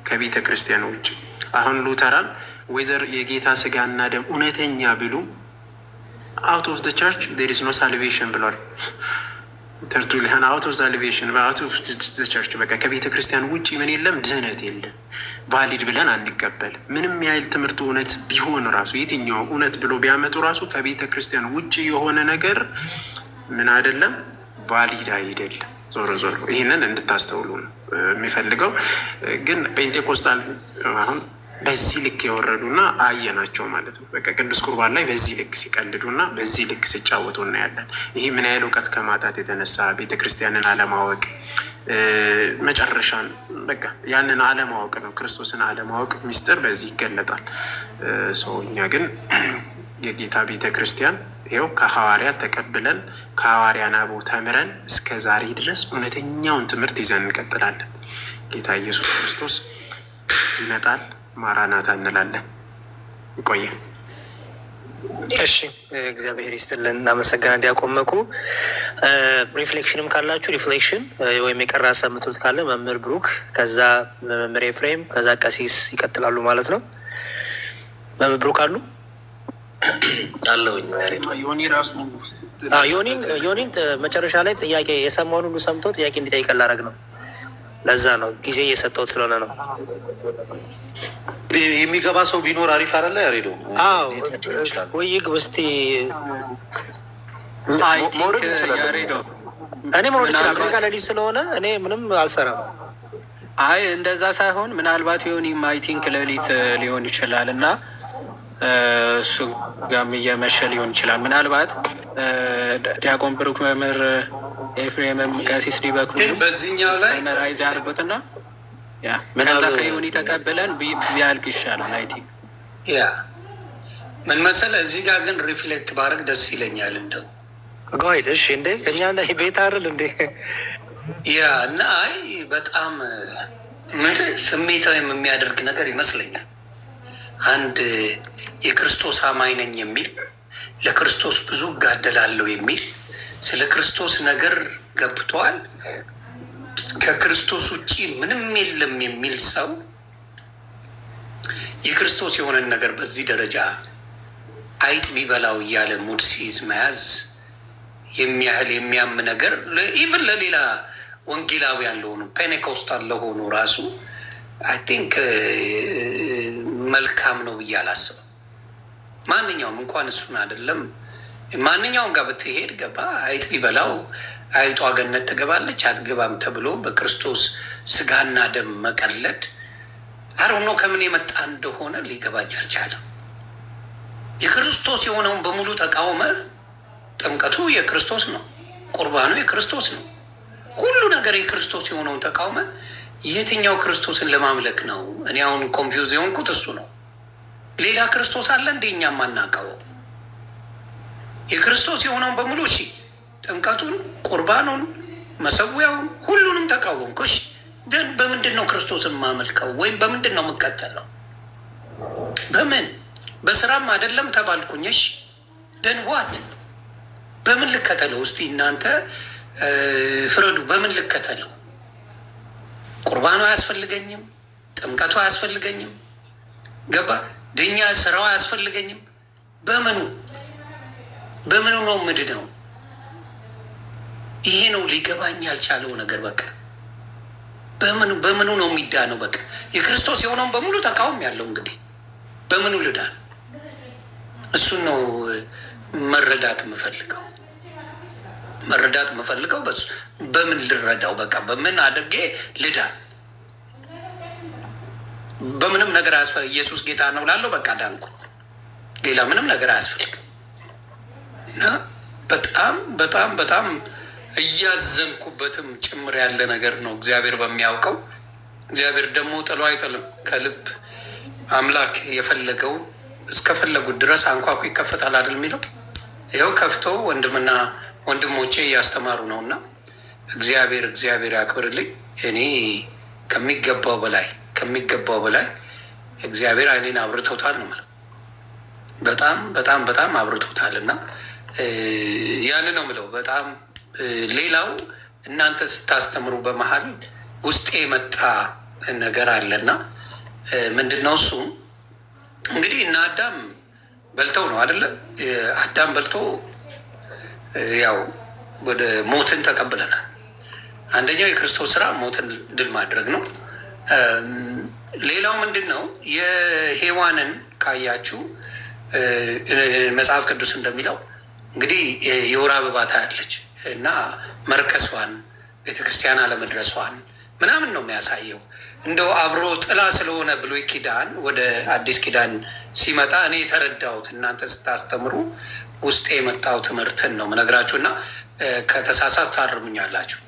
ከቤተ ክርስቲያን ውጭ አሁን ሉተራን ወይዘር የጌታ ስጋና ደም እውነተኛ ብሉ አውት ኦፍ ዘ ቸርች ዜር ኢዝ ኖ ሳልቬሽን ብሏል። ተርቱሊያን አውት ኦፍ ሳልቬሽን አውት ኦፍ ዘ ቸርች፣ በቃ ከቤተ ክርስቲያን ውጭ ምን የለም፣ ድህነት የለም። ቫሊድ ብለን አንቀበልም። ምንም ያህል ትምህርቱ እውነት ቢሆን ራሱ የትኛው እውነት ብሎ ቢያመጡ ራሱ ከቤተ ክርስቲያን ውጭ የሆነ ነገር ምን አይደለም፣ ቫሊድ አይደለም። ዞሮ ዞሮ ይህንን እንድታስተውሉ ነው የሚፈልገው። ግን ጴንጤኮስታል አሁን በዚህ ልክ የወረዱና አየናቸው ማለት ነው። በቃ ቅዱስ ቁርባን ላይ በዚህ ልክ ሲቀልዱና በዚህ ልክ ሲጫወቱ እናያለን። ይህ ምን ያህል እውቀት ከማጣት የተነሳ ቤተክርስቲያንን አለማወቅ መጨረሻን በቃ ያንን አለማወቅ ነው። ክርስቶስን አለማወቅ ሚስጥር በዚህ ይገለጣል። እኛ ግን የጌታ ቤተክርስቲያን ይኸው ከሐዋርያት ተቀብለን ከሐዋርያን አበው ተምረን እስከ ዛሬ ድረስ እውነተኛውን ትምህርት ይዘን እንቀጥላለን። ጌታ ኢየሱስ ክርስቶስ ይመጣል። ማራናታ እንላለን። ቆየ። እሺ፣ እግዚአብሔር ይስጥልን። እናመሰግናለን። ዲያቆን መኩ ሪፍሌክሽንም ካላችሁ ሪፍሌክሽን ወይም የቀረ ሀሳብ የምትሉት ካለ መምህር ብሩክ፣ ከዛ መምህር ኤፍሬም፣ ከዛ ቀሲስ ይቀጥላሉ ማለት ነው። መምህር ብሩክ አሉ ዮኒን መጨረሻ ላይ ጥያቄ የሰማውን ሁሉ ሰምቶ ጥያቄ እንዲጠይቅ ላደርግ ነው። ለዛ ነው ጊዜ እየሰጠሁት ስለሆነ ነው። የሚገባ ሰው ቢኖር አሪፍ አይደለ? ያሬዶ ውይግ ውስቲ እኔ መሮድ ይችላል። እኔ ጋር ለሊት ስለሆነ እኔ ምንም አልሰራም። አይ እንደዛ ሳይሆን ምናልባት ዮኒም አይ ቲንክ ሌሊት ሊሆን ይችላል እና እሱ ጋም እየመሸ ሊሆን ይችላል። ምናልባት ዲያቆን ብሩክ መምህር ኤፍሬምም ቀሲስ ዲበኩ በዚህኛው ላይ ራይዝ ያርጉትና ከዛ ከዮኒ ተቀብለን ቢያልቅ ይሻላል። አይ ቲንክ ምን መሰለህ እዚህ ጋር ግን ሪፍሌክት ባረግ ደስ ይለኛል። እንደው ጋይድ እሺ፣ እንዴ እኛ ቤት አይደል እንዴ? እና አይ በጣም ስሜታዊ የሚያደርግ ነገር ይመስለኛል። አንድ የክርስቶስ አማኝ ነኝ የሚል ለክርስቶስ ብዙ እጋደላለሁ የሚል ስለ ክርስቶስ ነገር ገብቷል፣ ከክርስቶስ ውጭ ምንም የለም የሚል ሰው የክርስቶስ የሆነን ነገር በዚህ ደረጃ አይጥ ቢበላው እያለ ሙድ ሲይዝ መያዝ የሚያህል የሚያም ነገር ኢቭን ለሌላ ወንጌላዊ ያለሆኑ ፔኔኮስታል ለሆኑ ራሱ አይ ቲንክ መልካም ነው ብዬ አላስብም። ማንኛውም እንኳን እሱን አይደለም ማንኛውም ጋር ብትሄድ ገባ አይጥ ቢበላው አይጧ ገነት ትገባለች አትገባም ተብሎ በክርስቶስ ስጋና ደም መቀለድ አሮኖ ከምን የመጣ እንደሆነ ሊገባኝ አልቻለም። የክርስቶስ የሆነውን በሙሉ ተቃውመ። ጥምቀቱ የክርስቶስ ነው፣ ቁርባኑ የክርስቶስ ነው፣ ሁሉ ነገር የክርስቶስ የሆነውን ተቃውመ። የትኛው ክርስቶስን ለማምለክ ነው? እኔ አሁን ኮንፊውዝ የሆንኩት እሱ ነው። ሌላ ክርስቶስ አለ እንደ እኛ የማናውቀው? የክርስቶስ የሆነውን በሙሉ እሺ፣ ጥምቀቱን፣ ቁርባኑን፣ መሰዊያውን ሁሉንም ተቃወምኩ። እሺ፣ ግን በምንድን ነው ክርስቶስን የማመልከው? ወይም በምንድን ነው የምከተለው? በምን በስራም አይደለም ተባልኩኝ። እሺ፣ ደን ዋት በምን ልከተለው? እስቲ እናንተ ፍረዱ። በምን ልከተለው? ቁርባኑ አያስፈልገኝም፣ ጥምቀቱ አያስፈልገኝም፣ ገባ ድኛ ስራው አያስፈልገኝም። በምኑ ነው ምንድነው? ይሄ ነው ሊገባኝ ያልቻለው ነገር። በቃ በምኑ ነው የሚዳነው? በቃ የክርስቶስ የሆነውን በሙሉ ተቃውም ያለው እንግዲህ በምኑ ልዳን? እሱን ነው መረዳት የምፈልገው በሱ በምን ልረዳው? በቃ በምን አድርጌ ልዳን? በምንም ነገር አያስፈልግ። ኢየሱስ ጌታ ነው ላለው በቃ ዳንኩ። ሌላ ምንም ነገር አያስፈልግም። እና በጣም በጣም በጣም እያዘንኩበትም ጭምር ያለ ነገር ነው። እግዚአብሔር በሚያውቀው። እግዚአብሔር ደግሞ ጥሎ አይጥልም። ከልብ አምላክ የፈለገው እስከፈለጉት ድረስ አንኳኩ ይከፈታል አይደል የሚለው? ይኸው ከፍቶ ወንድሞቼ እያስተማሩ ነው እና እግዚአብሔር ያክብርልኝ። እኔ ከሚገባው በላይ እግዚአብሔር አይኔን አብርቶታል ነው የምለው። በጣም አብርቶታል እና ያን ነው የምለው። በጣም ሌላው እናንተ ስታስተምሩ በመሀል ውስጤ የመጣ ነገር አለና ምንድን ነው እሱ እንግዲህ እና አዳም በልተው ነው አይደለ? አዳም በልቶ ያው ወደ ሞትን ተቀብለናል። አንደኛው የክርስቶስ ስራ ሞትን ድል ማድረግ ነው። ሌላው ምንድን ነው የሔዋንን ካያችሁ መጽሐፍ ቅዱስ እንደሚለው እንግዲህ የወር አበባ ታያለች እና መርከሷን ቤተክርስቲያን አለመድረሷን ምናምን ነው የሚያሳየው። እንደው አብሮ ጥላ ስለሆነ ብሉይ ኪዳን ወደ አዲስ ኪዳን ሲመጣ እኔ የተረዳሁት እናንተ ስታስተምሩ ውስጥ የመጣው ትምህርትን ነው ምነግራችሁ እና ከተሳሳት ታርሙኛላችሁ።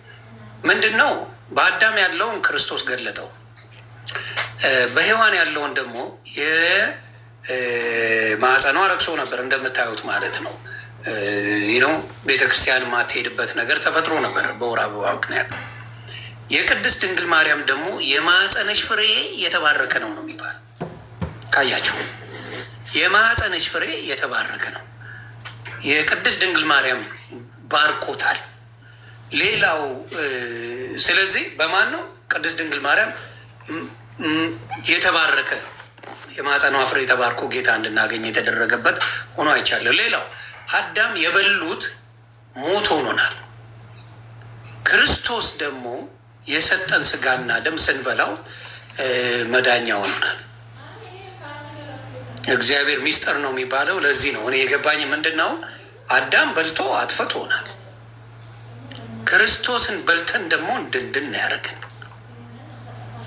ምንድን ነው በአዳም ያለውን ክርስቶስ ገለጠው፣ በሔዋን ያለውን ደግሞ የማህፀኗ ረክሶ ነበር እንደምታዩት ማለት ነው። ነው ቤተክርስቲያን የማትሄድበት ነገር ተፈጥሮ ነበር በወር አበባ ምክንያት። የቅድስት ድንግል ማርያም ደግሞ የማህፀነሽ ፍሬ የተባረከ ነው ነው የሚባል ካያችሁ፣ የማህፀነሽ ፍሬ የተባረከ ነው። የቅድስት ድንግል ማርያም ባርኮታል። ሌላው ስለዚህ በማን ነው ቅድስት ድንግል ማርያም የተባረከ የማህፀኗ ፍሬ ተባርኮ ጌታ እንድናገኝ የተደረገበት ሆኖ አይቻለሁ። ሌላው አዳም የበሉት ሞት ሆኖናል። ክርስቶስ ደግሞ የሰጠን ስጋና ደም ስንበላው መዳኛ ሆኖናል። እግዚአብሔር ሚስጥር ነው የሚባለው ለዚህ ነው። እኔ የገባኝ ምንድን ነው አዳም በልቶ አጥፍቶ ሆናል። ክርስቶስን በልተን ደግሞ እንድንድን ያደረግን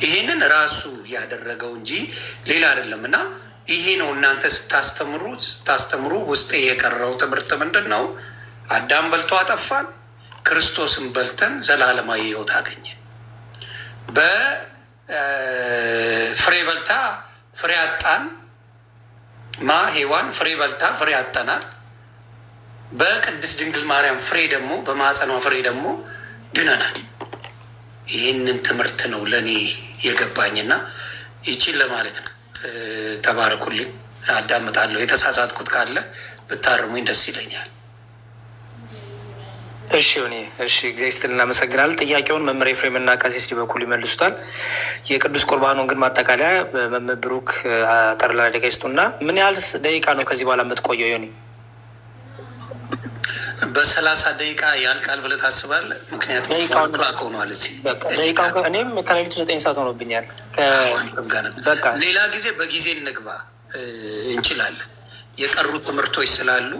ይሄንን ራሱ ያደረገው እንጂ ሌላ አይደለም። እና ይሄ ነው እናንተ ስታስተምሩ ውስጥ የቀረው ትምህርት ምንድን ነው? አዳም በልቶ አጠፋን፣ ክርስቶስን በልተን ዘላለማዊ ሕይወት አገኘን። በፍሬ በልታ ፍሬ አጣን። ሔዋን ፍሬ በልታ ፍሬ አጠናል። በቅድስት ድንግል ማርያም ፍሬ ደግሞ በማህፀኗ ፍሬ ደግሞ ድነናል። ይህንን ትምህርት ነው ለእኔ የገባኝና ይቺን ለማለት ነው። ተባረኩልኝ። አዳምጣለሁ። የተሳሳትኩት ካለ ብታርሙኝ ደስ ይለኛል። እሺ እግዚአብሔር ይስጥልን፣ እናመሰግናለን። ጥያቄውን መምህር ኤፍሬም እና ቀሲስ በኩል ይመልሱታል። የቅዱስ ቁርባኑን ግን ማጠቃለያ መምህር ብሩክ አጠር ላለ ደቂቃ ይስጡና ምን ያህል ደቂቃ ነው ከዚህ በኋላ የምትቆየው? ዮኒ በ30 ደቂቃ ያልቃል ብለህ ታስባለህ? ምክንያቱም ሆኗል እዚህ እኔም ከሌሊቱ 9 ሰዓት ሆኖብኛል። ሌላ ጊዜ በጊዜ እንግባ እንችላለን። የቀሩ ትምህርቶች ስላሉ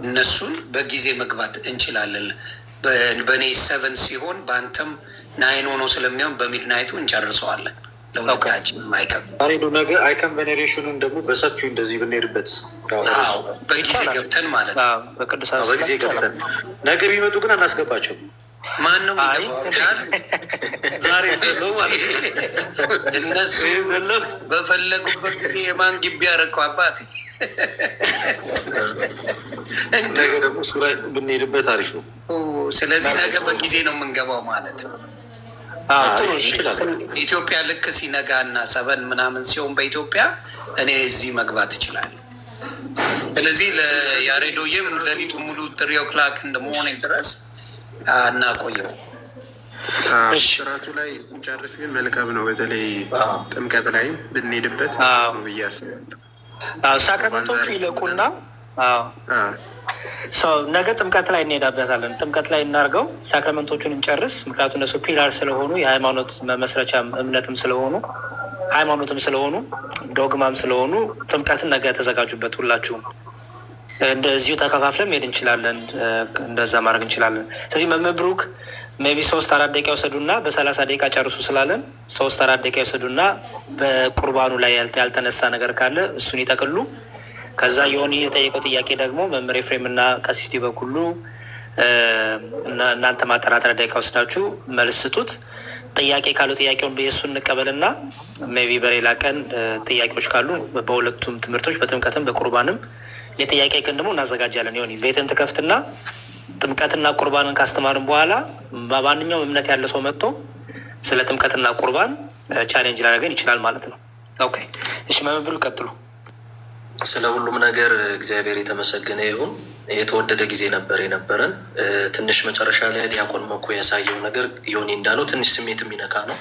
እነሱን በጊዜ መግባት እንችላለን። በእኔ 7 ሲሆን በአንተም 9 ሆኖ ስለሚሆን በሚድናይቱ እንጨርሰዋለን። ለሁለታችን አይከም ሬዱ ነገ አይከም ቬኔሬሽኑን ደግሞ በሰፊው እንደዚህ ብንሄድበት በጊዜ ገብተን ማለት ነው። በጊዜ ገብተን ነገ ቢመጡ ግን አናስገባቸው። ማንም ዛሬ እነሱ በፈለጉበት ጊዜ የማን ግቢ ያረቀው አባቴ። ነገ ደግሞ እሱ ላይ ብንሄድበት አሪፍ ነው። ስለዚህ ነገ በጊዜ ነው የምንገባው ማለት ነው። ኢትዮጵያ ልክ ሲነጋ እና 7 ምናምን ሲሆን በኢትዮጵያ እኔ እዚህ መግባት እችላለሁ። ስለዚህ ለያሬዶዬም ለሊቱ ሙሉ 3 o'clock እንደመሆነ ድረስ እናቆየው። ስርዓቱ ላይ እንጨርስ ግን መልካም ነው። በተለይ ጥምቀት ላይ ብንሄድበት ብዬ አስባለሁ። ሳክራመንቶቹ ይለቁና ነገ ጥምቀት ላይ እንሄዳበታለን። ጥምቀት ላይ እናርገው፣ ሳክራመንቶቹን እንጨርስ። ምክንያቱም እነሱ ፒላር ስለሆኑ የሃይማኖት መመስረቻ እምነትም ስለሆኑ ሃይማኖትም ስለሆኑ ዶግማም ስለሆኑ ጥምቀትን ነገ ተዘጋጁበት። ሁላችሁም እንደዚሁ ተከፋፍለን መሄድ እንችላለን። እንደዛ ማድረግ እንችላለን። ስለዚህ መምህር ብሩክ ሜቢ 3-4 ደቂቃ ይወሰዱና በ30 ደቂቃ ጨርሱ ስላለን 3-4 ደቂቃ ይወሰዱና በቁርባኑ ላይ ያልተነሳ ነገር ካለ እሱን ይጠቅሉ። ከዛ የሆነ የጠየቀው ጥያቄ ደግሞ መምህር ኤፍሬም እና ቀሲስ በኩሉ እናንተ ማጠናጠሪያ ደቂቃ ወስዳችሁ መልስ ስጡት። ጥያቄ ካሉ ጥያቄውን የእሱን እንቀበልና ሜቢ በሌላ ቀን ጥያቄዎች ካሉ በሁለቱም ትምህርቶች በጥምቀትም በቁርባንም የጥያቄ ቀን ደግሞ እናዘጋጃለን። ሆኒ ቤትን ትከፍትና ጥምቀትና ቁርባንን ካስተማርን በኋላ በማንኛውም እምነት ያለ ሰው መጥቶ ስለ ጥምቀትና ቁርባን ቻሌንጅ ሊያደርገን ይችላል ማለት ነው። ኦኬ እሺ፣ መምህሩ ቀጥሉ። ስለ ሁሉም ነገር እግዚአብሔር የተመሰገነ ይሁን። የተወደደ ጊዜ ነበር የነበረን። ትንሽ መጨረሻ ላይ ዲያቆን መኩ ያሳየው ነገር ዮኒ እንዳለው ትንሽ ስሜት የሚነካ ነው።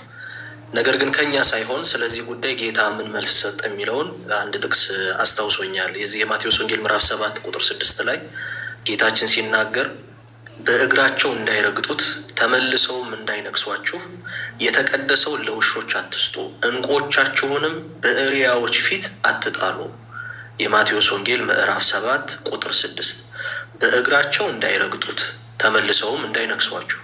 ነገር ግን ከኛ ሳይሆን ስለዚህ ጉዳይ ጌታ ምን መልስ ሰጠ የሚለውን አንድ ጥቅስ አስታውሶኛል። የዚህ የማቴዎስ ወንጌል ምዕራፍ 7 ቁጥር 6 ላይ ጌታችን ሲናገር በእግራቸው እንዳይረግጡት ተመልሰውም እንዳይነክሷችሁ የተቀደሰውን ለውሾች አትስጡ፣ ዕንቁዎቻችሁንም በእሪያዎች ፊት አትጣሉ። የማቴዎስ ወንጌል ምዕራፍ 7 ቁጥር 6 በእግራቸው እንዳይረግጡት ተመልሰውም እንዳይነክሷችሁ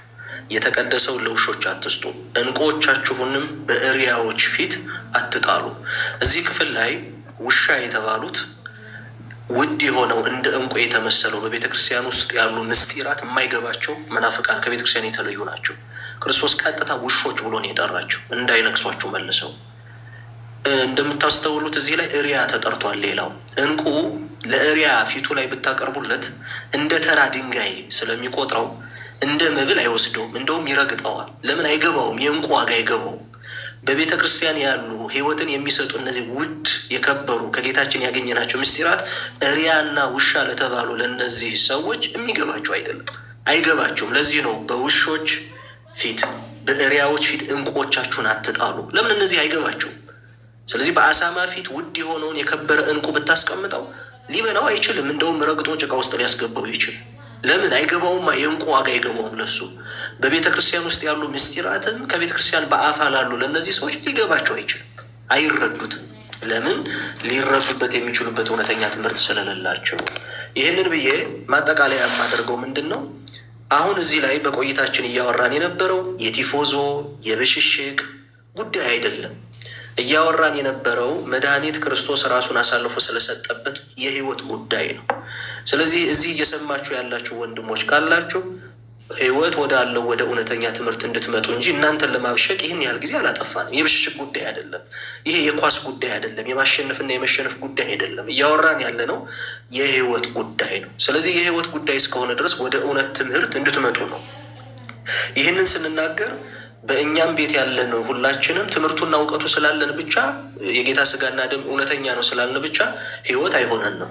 የተቀደሰውን ለውሾች አትስጡ፣ ዕንቁዎቻችሁንም በእሪያዎች ፊት አትጣሉ። እዚህ ክፍል ላይ ውሻ የተባሉት ውድ የሆነው እንደ ዕንቁ የተመሰለው በቤተ ክርስቲያን ውስጥ ያሉ ምስጢራት የማይገባቸው መናፍቃን ከቤተ ክርስቲያን የተለዩ ናቸው። ክርስቶስ ቀጥታ ውሾች ብሎ ነው የጠራቸው፣ እንዳይነክሷችሁ መልሰው። እንደምታስተውሉት እዚህ ላይ እሪያ ተጠርቷል። ሌላው ዕንቁ ለእሪያ ፊቱ ላይ ብታቀርቡለት እንደ ተራ ድንጋይ ስለሚቆጥረው እንደ መብል አይወስደውም፣ እንደውም ይረግጠዋል። ለምን አይገባውም? የዕንቁ ዋጋ አይገባውም። በቤተ ክርስቲያን ያሉ ሕይወትን የሚሰጡ እነዚህ ውድ የከበሩ ከጌታችን ያገኘናቸው ምስጢራት እሪያና ውሻ ለተባሉ ለእነዚህ ሰዎች የሚገባቸው አይደለም፣ አይገባቸውም። ለዚህ ነው በውሾች ፊት በእሪያዎች ፊት ዕንቁዎቻችሁን አትጣሉ። ለምን? እነዚህ አይገባቸውም። ስለዚህ በአሳማ ፊት ውድ የሆነውን የከበረ ዕንቁ ብታስቀምጠው ሊበላው አይችልም፣ እንደውም ረግጦ ጭቃ ውስጥ ሊያስገባው ይችል። ለምን? አይገባውማ። የዕንቁ ዋጋ አይገባውም ለሱ። በቤተ ክርስቲያን ውስጥ ያሉ ምስጢራትም ከቤተ ክርስቲያን በአፋ ላሉ ለእነዚህ ሰዎች ሊገባቸው አይችልም፣ አይረዱትም። ለምን? ሊረዱበት የሚችሉበት እውነተኛ ትምህርት ስለሌላቸው። ይህንን ብዬ ማጠቃለያ የማደርገው ምንድን ነው? አሁን እዚህ ላይ በቆይታችን እያወራን የነበረው የቲፎዞ የብሽሽቅ ጉዳይ አይደለም። እያወራን የነበረው መድኃኒት ክርስቶስ ራሱን አሳልፎ ስለሰጠበት የህይወት ጉዳይ ነው። ስለዚህ እዚህ እየሰማችሁ ያላችሁ ወንድሞች ካላችሁ ህይወት ወዳለው ወደ እውነተኛ ትምህርት እንድትመጡ እንጂ እናንተን ለማብሸቅ ይህን ያህል ጊዜ አላጠፋንም። የብሽሽቅ ጉዳይ አይደለም። ይሄ የኳስ ጉዳይ አይደለም። የማሸነፍና የመሸነፍ ጉዳይ አይደለም። እያወራን ያለ ነው የህይወት ጉዳይ ነው። ስለዚህ የህይወት ጉዳይ እስከሆነ ድረስ ወደ እውነት ትምህርት እንድትመጡ ነው። ይህንን ስንናገር በእኛም ቤት ያለን ሁላችንም ትምህርቱና እውቀቱ ስላለን ብቻ የጌታ ስጋና ደም እውነተኛ ነው ስላለን ብቻ ህይወት አይሆነንም።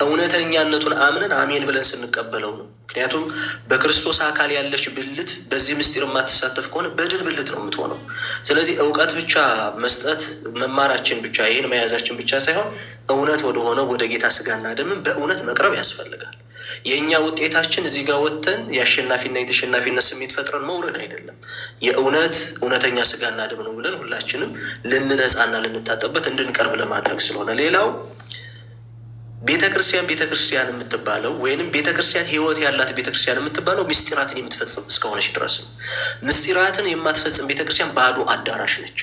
እውነተኛነቱን አምነን አሜን ብለን ስንቀበለው ነው። ምክንያቱም በክርስቶስ አካል ያለች ብልት በዚህ ምስጢር የማትሳተፍ ከሆነ በድን ብልት ነው የምትሆነው። ስለዚህ እውቀት ብቻ መስጠት መማራችን ብቻ ይህን መያዛችን ብቻ ሳይሆን እውነት ወደሆነው ወደ ጌታ ስጋና ደምን በእውነት መቅረብ ያስፈልጋል። የእኛ ውጤታችን እዚህ ጋር ወጥተን የአሸናፊና የተሸናፊነት ስሜት ፈጥረን መውረድ አይደለም። የእውነት እውነተኛ ስጋና ደም ነው ብለን ሁላችንም ልንነጻና ልንታጠበት እንድንቀርብ ለማድረግ ስለሆነ ሌላው ቤተክርስቲያን የምትባለው ወይንም ቤተክርስቲያን ህይወት ያላት ቤተክርስቲያን የምትባለው ምስጢራትን የምትፈጽም እስከሆነች ድረስ ነው። ምስጢራትን የማትፈጽም ቤተክርስቲያን ባዶ አዳራሽ ነች።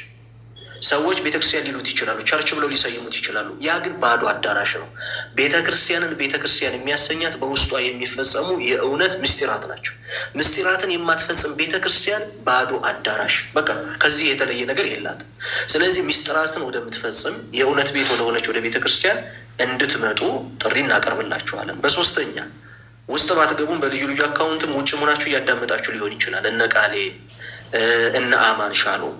ሰዎች ቤተክርስቲያን ሊሉት ይችላሉ፣ ቸርች ብለው ሊሰይሙት ይችላሉ። ያ ግን ባዶ አዳራሽ ነው። ቤተክርስቲያንን ቤተክርስቲያን የሚያሰኛት በውስጧ የሚፈጸሙ የእውነት ምስጢራት ናቸው። ምስጢራትን የማትፈጽም ቤተክርስቲያን ባዶ አዳራሽ፣ በቃ ከዚህ የተለየ ነገር የላትም። ስለዚህ ምስጢራትን ወደምትፈጽም የእውነት ቤት ወደሆነች ወደ ቤተክርስቲያን እንድትመጡ ጥሪ እናቀርብላችኋለን። በሶስተኛ ውስጥ ባትገቡም በልዩ ልዩ አካውንትም ውጭ ሆናችሁ እያዳመጣችሁ ሊሆን ይችላል። እነ ቃሌ እነ አማን ሻሎም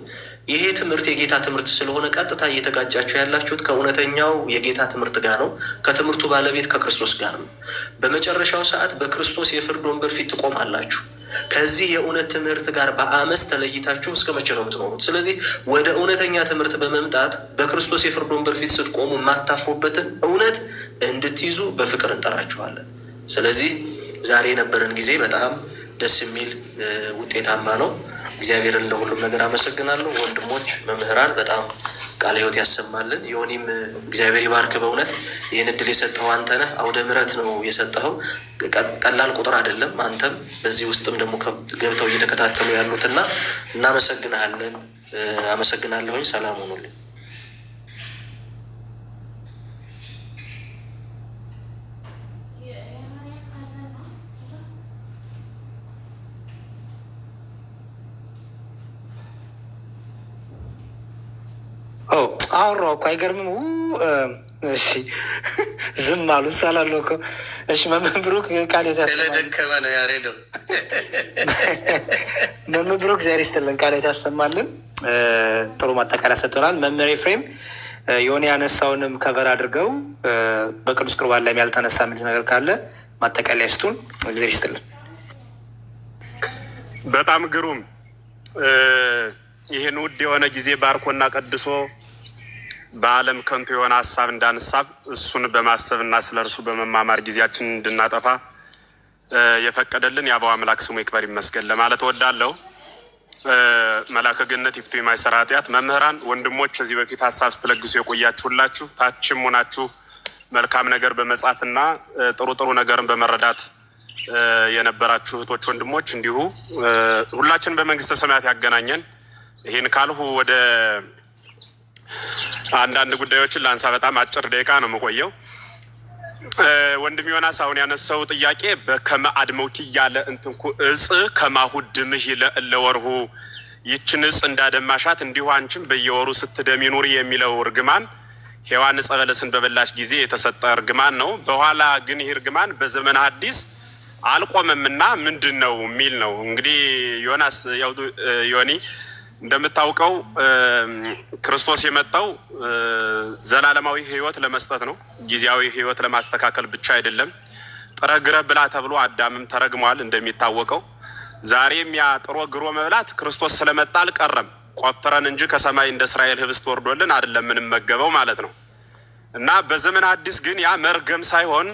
ይሄ ትምህርት የጌታ ትምህርት ስለሆነ ቀጥታ እየተጋጫችሁ ያላችሁት ከእውነተኛው የጌታ ትምህርት ጋር ነው። ከትምህርቱ ባለቤት ከክርስቶስ ጋር ነው። በመጨረሻው ሰዓት በክርስቶስ የፍርድ ወንበር ፊት ትቆማላችሁ። ከዚህ የእውነት ትምህርት ጋር በአመፅ ተለይታችሁ እስከ መቼ ነው የምትኖሩት? ስለዚህ ወደ እውነተኛ ትምህርት በመምጣት በክርስቶስ የፍርድ ወንበር ፊት ስትቆሙ የማታፍሩበትን እውነት እንድትይዙ በፍቅር እንጠራችኋለን። ስለዚህ ዛሬ የነበረን ጊዜ በጣም ደስ የሚል ውጤታማ ነው። እግዚአብሔርን ለሁሉም ነገር አመሰግናለሁ። ወንድሞች መምህራን በጣም ቃለ ሕይወት ያሰማልን። ዮኒም እግዚአብሔር ይባርክ። በእውነት ይህን እድል የሰጠኸው አንተ ነህ። አውደ ምሕረት ነው የሰጠኸው፣ ቀላል ቁጥር አይደለም። አንተም በዚህ ውስጥም ደግሞ ገብተው እየተከታተሉ ያሉትና እናመሰግናለን። አመሰግናለሁኝ። ሰላም ሆኑልኝ። አወራሁ እኮ አይገርምም? እሺ ዝም አሉ ሳላለሁ እኮ። እሺ መምህር ብሩክ ቃል ስለደከመ ነው ያሬደው። መምህር ብሩክ እግዚአብሔር ይስጥልን፣ ቃል ያሰማልን። ጥሩ ማጠቃለያ ሰጥቶናል። መምህር ኤፍሬም የሆነ ያነሳውንም ከቨር አድርገው በቅዱስ ቁርባን ላይ ያልተነሳ የሚል ነገር ካለ ማጠቃለያ ይስጡን። እግዚአብሔር ይስጥልን። በጣም ግሩም። ይህን ውድ የሆነ ጊዜ ባርኮና ቀድሶ በዓለም ከንቱ የሆነ ሀሳብ እንዳንሳብ እሱን በማሰብና ስለ እርሱ በመማማር ጊዜያችን እንድናጠፋ የፈቀደልን የአበው አምላክ ስሙ ይክበር ይመስገን ለማለት እወዳለሁ። መላከ ገነት ይፍቱ የማይሰራ ኃጢአት። መምህራን ወንድሞች፣ ከዚህ በፊት ሀሳብ ስትለግሱ የቆያችሁላችሁ ታችም ሆናችሁ መልካም ነገር በመጻፍና ጥሩ ጥሩ ነገርን በመረዳት የነበራችሁ እህቶች ወንድሞች፣ እንዲሁ ሁላችን በመንግስተ ሰማያት ያገናኘን። ይህን ካልሁ ወደ አንዳንድ ጉዳዮችን ላንሳ። በጣም አጭር ደቂቃ ነው የምቆየው። ወንድም ዮናስ አሁን ያነሳው ጥያቄ በከመ አድመውኪ እያለ እንትንኩ እጽ ከማሁ ድምህ ለወርሁ ይችን እጽ እንዳደማሻት እንዲሁ አንቺም በየወሩ ስትደሚ ኑሪ የሚለው እርግማን ሔዋን ዕፀ በለስን በበላሽ ጊዜ የተሰጠ እርግማን ነው። በኋላ ግን ይህ እርግማን በዘመነ ሐዲስ አልቆመምና ምንድን ነው የሚል ነው። እንግዲህ ዮናስ ዮኒ እንደምታውቀው ክርስቶስ የመጣው ዘላለማዊ ሕይወት ለመስጠት ነው። ጊዜያዊ ሕይወት ለማስተካከል ብቻ አይደለም። ጥረ ግረ ብላ ተብሎ አዳምም ተረግሟል እንደሚታወቀው። ዛሬም ያ ጥሮ ግሮ መብላት ክርስቶስ ስለመጣ አልቀረም። ቆፍረን እንጂ ከሰማይ እንደ እስራኤል ህብስት ወርዶልን አይደለም የምንመገበው ማለት ነው። እና በዘመን አዲስ ግን ያ መርገም ሳይሆን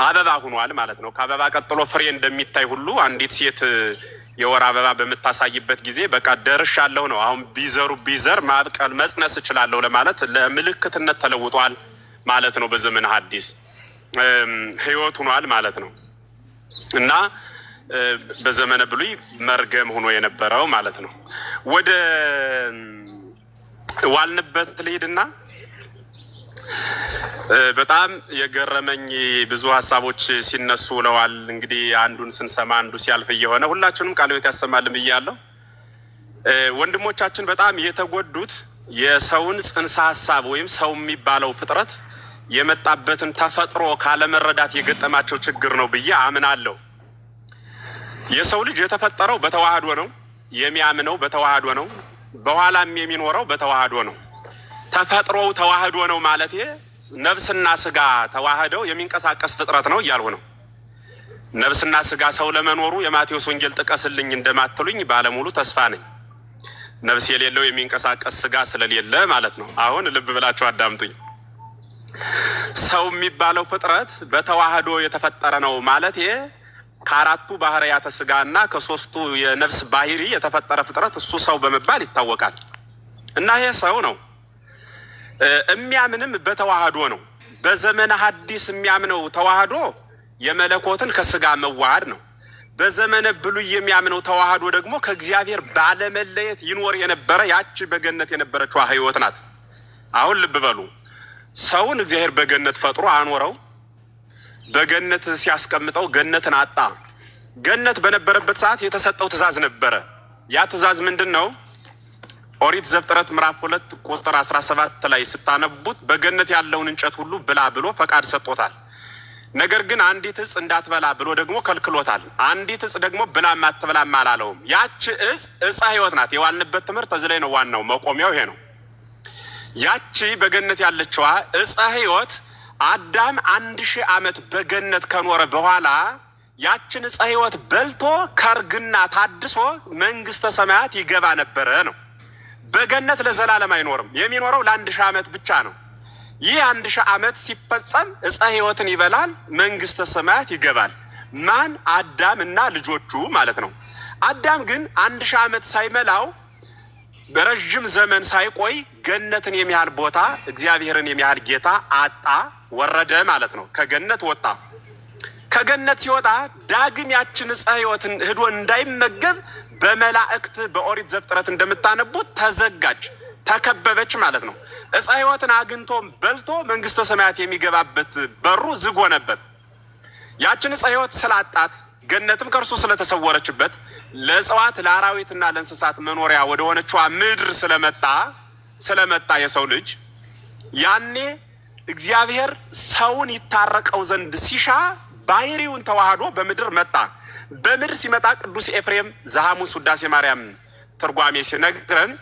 አበባ ሆኗል ማለት ነው። ከአበባ ቀጥሎ ፍሬ እንደሚታይ ሁሉ አንዲት ሴት የወር አበባ በምታሳይበት ጊዜ በቃ ደርሻለሁ ነው። አሁን ቢዘር ማብቀል መጽነስ እችላለሁ ለማለት ለምልክትነት ተለውጧል ማለት ነው። በዘመን ሐዲስ ህይወት ሆኗል ማለት ነው። እና በዘመነ ብሉይ መርገም ሆኖ የነበረው ማለት ነው። ወደ ዋልንበት ልሂድና በጣም የገረመኝ ብዙ ሀሳቦች ሲነሱ ውለዋል። እንግዲህ አንዱን ስንሰማ አንዱ ሲያልፍ እየሆነ ሁላችንም ቃለ ሕይወት ያሰማልን ብያለሁ። ወንድሞቻችን በጣም የተጎዱት የሰውን ጽንሰ ሀሳብ ወይም ሰው የሚባለው ፍጥረት የመጣበትን ተፈጥሮ ካለመረዳት የገጠማቸው ችግር ነው ብዬ አምናለሁ። የሰው ልጅ የተፈጠረው በተዋህዶ ነው። የሚያምነው በተዋህዶ ነው። በኋላም የሚኖረው በተዋህዶ ነው። ተፈጥሮው ተዋህዶ ነው ማለት ነፍስና ስጋ ተዋህደው የሚንቀሳቀስ ፍጥረት ነው እያልሁ ነው። ነፍስና ስጋ ሰው ለመኖሩ የማቴዎስ ወንጌል ጥቀስልኝ እንደማትሉኝ ባለሙሉ ተስፋ ነኝ። ነፍስ የሌለው የሚንቀሳቀስ ስጋ ስለሌለ ማለት ነው። አሁን ልብ ብላችሁ አዳምጡኝ። ሰው የሚባለው ፍጥረት በተዋህዶ የተፈጠረ ነው ማለት ከአራቱ ባህርያተ ስጋና ከሶስቱ የነፍስ ባህሪ የተፈጠረ ፍጥረት እሱ ሰው በመባል ይታወቃል። እና ይሄ ሰው ነው። የሚያምንም በተዋህዶ ነው። በዘመነ ሐዲስ የሚያምነው ተዋህዶ የመለኮትን ከስጋ መዋሃድ ነው። በዘመነ ብሉይ የሚያምነው ተዋህዶ ደግሞ ከእግዚአብሔር ባለመለየት ይኖር የነበረ ያቺ በገነት የነበረችው ሕይወት ናት። አሁን ልብ በሉ። ሰውን እግዚአብሔር በገነት ፈጥሮ አኖረው። በገነት ሲያስቀምጠው ገነትን አጣ። ገነት በነበረበት ሰዓት የተሰጠው ትእዛዝ ነበረ። ያ ትእዛዝ ምንድን ነው? ኦሪት ዘፍጥረት ምዕራፍ 2 ቁጥር 17 ላይ ስታነቡት በገነት ያለውን እንጨት ሁሉ ብላ ብሎ ፈቃድ ሰጥቶታል። ነገር ግን አንዲት እጽ እንዳትበላ ብሎ ደግሞ ከልክሎታል። አንዲት እጽ ደግሞ ብላም አትበላም አላለውም። ያቺ እጽ ዕፀ ሕይወት ናት። የዋልንበት ትምህርት እዚህ ላይ ነው። ዋናው መቆሚያው ይሄ ነው። ያቺ በገነት ያለችዋ ዕፀ ሕይወት አዳም 1000 ዓመት በገነት ከኖረ በኋላ ያችን ዕፀ ሕይወት በልቶ ከርግና ታድሶ መንግስተ ሰማያት ይገባ ነበረ ነው። በገነት ለዘላለም አይኖርም። የሚኖረው ለ1000 ዓመት ብቻ ነው። ይህ 1000 ዓመት ሲፈጸም ዕፀ ሕይወትን ይበላል፣ መንግስተ ሰማያት ይገባል። ማን? አዳም እና ልጆቹ ማለት ነው። አዳም ግን 1000 ዓመት ሳይመላው በረጅም ዘመን ሳይቆይ ገነትን የሚያህል ቦታ እግዚአብሔርን የሚያህል ጌታ አጣ፣ ወረደ ማለት ነው። ከገነት ወጣ። ከገነት ሲወጣ ዳግም ያችን ዕፀ ሕይወትን ሄዶ እንዳይመገብ በመላእክት በኦሪት ዘፍጥረት እንደምታነቡት ተዘጋጅ፣ ተከበበች ማለት ነው። ዕፀ ሕይወትን አግኝቶ በልቶ መንግስተ ሰማያት የሚገባበት በሩ ዝግ ሆነበት። ያችን ዕፀ ሕይወት ስላጣት ገነትም ከእርሱ ስለተሰወረችበት ለእጽዋት ለአራዊትና ለእንስሳት መኖሪያ ወደ ሆነችዋ ምድር ስለመጣ ስለመጣ የሰው ልጅ ያኔ እግዚአብሔር ሰውን ይታረቀው ዘንድ ሲሻ ባህሪውን ተዋህዶ በምድር መጣ። በምድር ሲመጣ ቅዱስ ኤፍሬም ዘሐሙስ ውዳሴ ማርያም ትርጓሜ ሲነግረን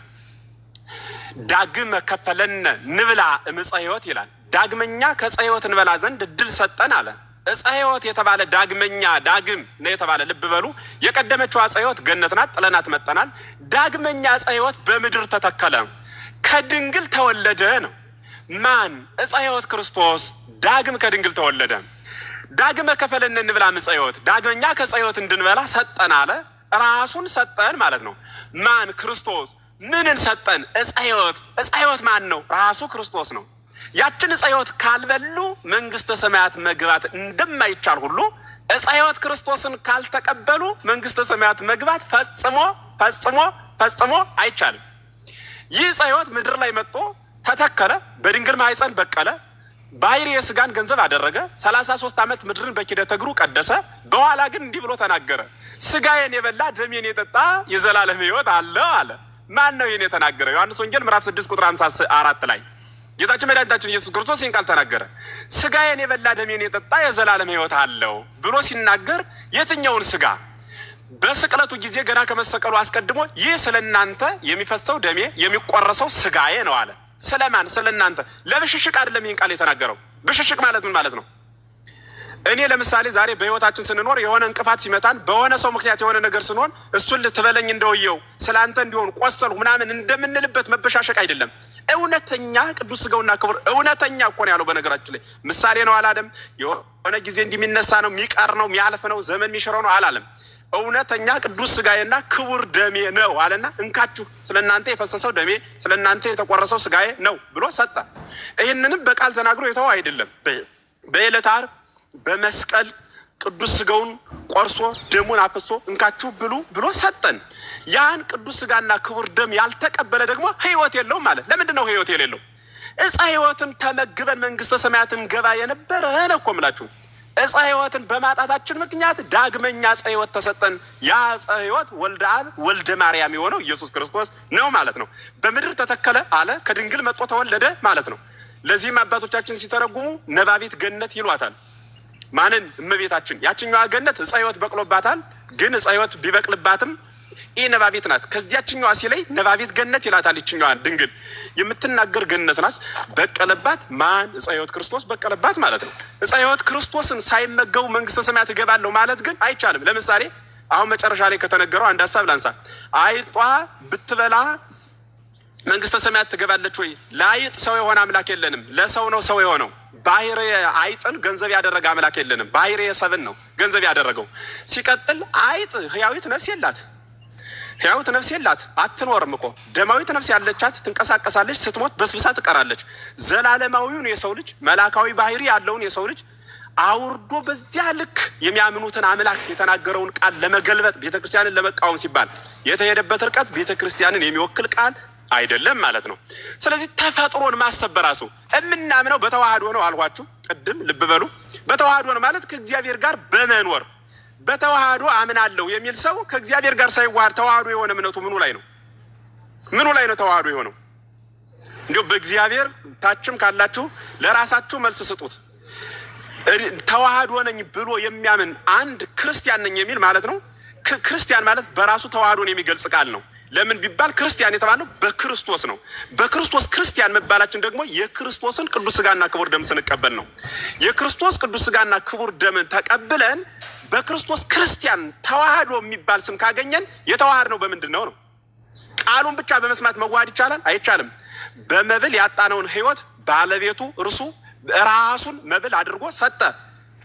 ዳግም ከፈለነ ንብላ እምፀ ሕይወት ይላል። ዳግመኛ ከዕፀ ሕይወት እንበላ ዘንድ እድል ሰጠን አለ። ዕፀ ሕይወት የተባለ ዳግመኛ ዳግም ነው የተባለ ልብ በሉ። የቀደመችው ዕፀ ሕይወት ገነት ናት፣ ጥለናት መጠናል። ዳግመኛ ዕፀ ሕይወት በምድር ተተከለ፣ ከድንግል ተወለደ ነው። ማን? ዕፀ ሕይወት ክርስቶስ ዳግም ከድንግል ተወለደ። ዳግመ ከፈለነ እንብላ እምፀ ሕይወት፣ ዳግመኛ ከዕፀ ሕይወት እንድንበላ ሰጠን አለ። ራሱን ሰጠን ማለት ነው። ማን? ክርስቶስ። ምንን ሰጠን? ዕፀ ሕይወት። ዕፀ ሕይወት ማን ነው? ራሱ ክርስቶስ ነው። ያችን ዕፀ ሕይወት ካልበሉ መንግስተ ሰማያት መግባት እንደማይቻል ሁሉ ዕፀ ሕይወት ክርስቶስን ካልተቀበሉ መንግስተ ሰማያት መግባት ፈጽሞ ፈጽሞ ፈጽሞ አይቻልም። ይህ ዕፀ ሕይወት ምድር ላይ መጥቶ ተተከለ፣ በድንግል ማኅፀን በቀለ፣ ባሕርየ ሥጋን ገንዘብ አደረገ። 33 ዓመት ምድርን በኪደተ እግሩ ቀደሰ። በኋላ ግን እንዲህ ብሎ ተናገረ፣ ሥጋዬን የበላ ደሜን የጠጣ የዘላለም ሕይወት አለው አለ። ማን ነው ይህን የተናገረ? ዮሐንስ ወንጌል ምዕራፍ 6 ቁጥር 54 ላይ ጌታችን መድኃኒታችን ኢየሱስ ክርስቶስ ይህን ቃል ተናገረ። ሥጋዬን የበላ ደሜን የጠጣ የዘላለም ሕይወት አለው ብሎ ሲናገር የትኛውን ሥጋ? በስቅለቱ ጊዜ ገና ከመሰቀሉ አስቀድሞ ይህ ስለ እናንተ የሚፈሰው ደሜ የሚቆረሰው ሥጋዬ ነው አለ። ስለማን? ስለ እናንተ። ለብሽሽቅ አይደለም ይህን ቃል የተናገረው። ብሽሽቅ ማለት ምን ማለት ነው? እኔ ለምሳሌ ዛሬ በህይወታችን ስንኖር የሆነ እንቅፋት ሲመታን በሆነ ሰው ምክንያት የሆነ ነገር ስንሆን እሱን ልትበለኝ እንደውየው ስላንተ እንዲሆን ቆሰሉ ምናምን እንደምንልበት መበሻሸቅ አይደለም። እውነተኛ ቅዱስ ሥጋውና ክቡር እውነተኛ እኮ ነው ያለው። በነገራችን ላይ ምሳሌ ነው አላለም። የሆነ ጊዜ እንደሚነሳ ነው፣ የሚቀር ነው፣ የሚያልፍ ነው፣ ዘመን የሚሽረው ነው አላለም። እውነተኛ ቅዱስ ሥጋዬና ክቡር ደሜ ነው አለና እንካችሁ ስለናንተ የፈሰሰው ደሜ ስለናንተ የተቆረሰው ሥጋዬ ነው ብሎ ሰጠ። ይህንንም በቃል ተናግሮ የተወው አይደለም። በዕለተ ዓርብ በመስቀል ቅዱስ ሥጋውን ቆርሶ ደሙን አፍሶ እንካችሁ ብሉ ብሎ ሰጠን። ያን ቅዱስ ሥጋና ክቡር ደም ያልተቀበለ ደግሞ ሕይወት የለውም ማለት። ለምንድን ነው ሕይወት የሌለው? ዕፀ ሕይወትን ተመግበን መንግስተ ሰማያትን ገባ የነበረ ነው እኮ የምላችሁ። ዕፀ ሕይወትን በማጣታችን ምክንያት ዳግመኛ ዕፀ ሕይወት ተሰጠን። ያ ዕፀ ሕይወት ወልደ አብ ወልደ ማርያም የሆነው ኢየሱስ ክርስቶስ ነው ማለት ነው። በምድር ተተከለ አለ፣ ከድንግል መጥቶ ተወለደ ማለት ነው። ለዚህም አባቶቻችን ሲተረጉሙ ነባቢት ገነት ይሏታል። ማንን? እመቤታችን። ያችኛዋ ገነት ዕፀ ሕይወት በቅሎባታል። ግን ዕፀ ሕይወት ቢበቅልባትም ይህ ነባቢት ናት። ከዚያችኛዋ ሲለይ ነባቢት ገነት ይላታል። ይችኛዋ ድንግል የምትናገር ገነት ናት። በቀለባት። ማን? ዕፀ ሕይወት ክርስቶስ በቀለባት ማለት ነው። ዕፀ ሕይወት ክርስቶስን ሳይመገቡ መንግስተ ሰማያት እገባለሁ ማለት ግን አይቻልም። ለምሳሌ አሁን መጨረሻ ላይ ከተነገረው አንድ ሀሳብ ላንሳ። አይጧ ብትበላ መንግስተ ሰማያት ትገባለች ወይ? ለአይጥ ሰው የሆነ አምላክ የለንም፣ ለሰው ነው ሰው የሆነው። ባሕርየ አይጥን ገንዘብ ያደረገ አምላክ የለንም። ባሕርየ ሰብን ነው ገንዘብ ያደረገው። ሲቀጥል አይጥ ህያዊት ነፍስ የላት፣ ህያዊት ነፍስ የላት፣ አትኖርም እኮ። ደማዊት ነፍስ ያለቻት ትንቀሳቀሳለች፣ ስትሞት በስብሳ ትቀራለች። ዘላለማዊውን የሰው ልጅ መላካዊ ባሕሪ ያለውን የሰው ልጅ አውርዶ በዚያ ልክ የሚያምኑትን አምላክ የተናገረውን ቃል ለመገልበጥ ቤተክርስቲያንን ለመቃወም ሲባል የተሄደበት ርቀት ቤተክርስቲያንን የሚወክል ቃል አይደለም ማለት ነው። ስለዚህ ተፈጥሮን ማሰብ በራሱ የምናምነው በተዋህዶ ነው አልኋችሁ ቅድም። ልብ በሉ። በተዋህዶ ነው ማለት ከእግዚአብሔር ጋር በመኖር በተዋህዶ አምናለሁ የሚል ሰው ከእግዚአብሔር ጋር ሳይዋሃድ ተዋህዶ የሆነ እምነቱ ምኑ ላይ ነው? ምኑ ላይ ነው ተዋህዶ የሆነው? እንዲሁ በእግዚአብሔር ታችም ካላችሁ ለራሳችሁ መልስ ስጡት። ተዋህዶ ነኝ ብሎ የሚያምን አንድ ክርስቲያን ነኝ የሚል ማለት ነው። ክርስቲያን ማለት በራሱ ተዋህዶን የሚገልጽ ቃል ነው። ለምን ቢባል ክርስቲያን የተባለው በክርስቶስ ነው። በክርስቶስ ክርስቲያን መባላችን ደግሞ የክርስቶስን ቅዱስ ሥጋና ክቡር ደም ስንቀበል ነው። የክርስቶስ ቅዱስ ሥጋና ክቡር ደምን ተቀብለን በክርስቶስ ክርስቲያን ተዋህዶ የሚባል ስም ካገኘን የተዋህድ ነው በምንድን ነው? ቃሉን ብቻ በመስማት መዋሃድ ይቻላል? አይቻልም። በመብል ያጣነውን ሕይወት ባለቤቱ እርሱ ራሱን መብል አድርጎ ሰጠ።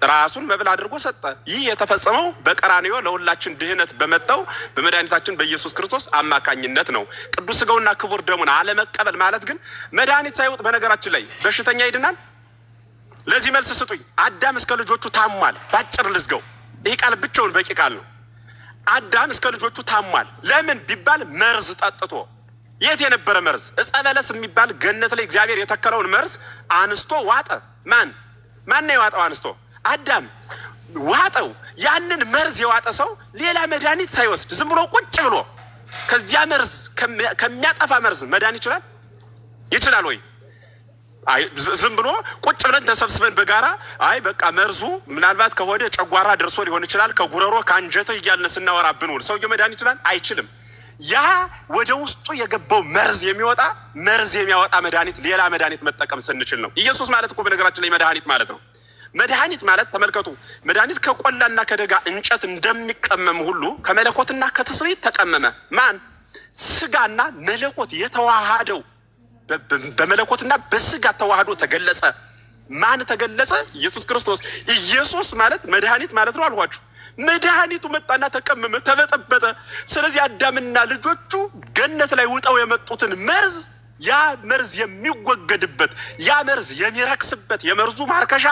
ራሱን መብል አድርጎ ሰጠ። ይህ የተፈጸመው በቀራንዮ ለሁላችን ድህነት በመጣው በመድኃኒታችን በኢየሱስ ክርስቶስ አማካኝነት ነው። ቅዱስ ሥጋውና ክቡር ደሙን አለመቀበል ማለት ግን መድኃኒት ሳይወጥ በነገራችን ላይ በሽተኛ ይድናል? ለዚህ መልስ ስጡኝ። አዳም እስከ ልጆቹ ታሟል። ባጭር ልዝገው። ይህ ቃል ብቻውን በቂ ቃል ነው። አዳም እስከ ልጆቹ ታሟል። ለምን ቢባል መርዝ ጠጥቶ። የት የነበረ መርዝ? ዕፀ በለስ የሚባል ገነት ላይ እግዚአብሔር የተከለውን መርዝ አንስቶ ዋጠ። ማን ነው የዋጠው? አንስቶ አዳም ዋጠው። ያንን መርዝ የዋጠ ሰው ሌላ መድኃኒት ሳይወስድ ዝም ብሎ ቁጭ ብሎ ከዚያ መርዝ ከሚያጠፋ መርዝ መዳን ይችላል? ይችላል ወይ? ዝም ብሎ ቁጭ ብለን ተሰብስበን በጋራ አይ በቃ መርዙ ምናልባት ከሆደ ጨጓራ ደርሶ ሊሆን ይችላል፣ ከጉረሮ ከአንጀትህ እያልን ስናወራ ብንውል ሰውዬው መዳን ይችላል? አይችልም። ያ ወደ ውስጡ የገባው መርዝ የሚያወጣ መድኃኒት ሌላ መድኃኒት መጠቀም ስንችል ነው። ኢየሱስ ማለት እኮ በነገራችን ላይ መድኃኒት ማለት ነው። መድኃኒት ማለት ተመልከቱ፣ መድኃኒት ከቆላና ከደጋ እንጨት እንደሚቀመም ሁሉ ከመለኮትና ከትስብእት ተቀመመ። ማን? ስጋና መለኮት የተዋሃደው በመለኮትና በስጋ ተዋህዶ ተገለጸ። ማን ተገለጸ? ኢየሱስ ክርስቶስ። ኢየሱስ ማለት መድኃኒት ማለት ነው አልኋችሁ። መድኃኒቱ መጣና ተቀመመ፣ ተበጠበጠ። ስለዚህ አዳምና ልጆቹ ገነት ላይ ውጠው የመጡትን መርዝ ያ መርዝ የሚወገድበት ያ መርዝ የሚረክስበት የመርዙ ማርከሻ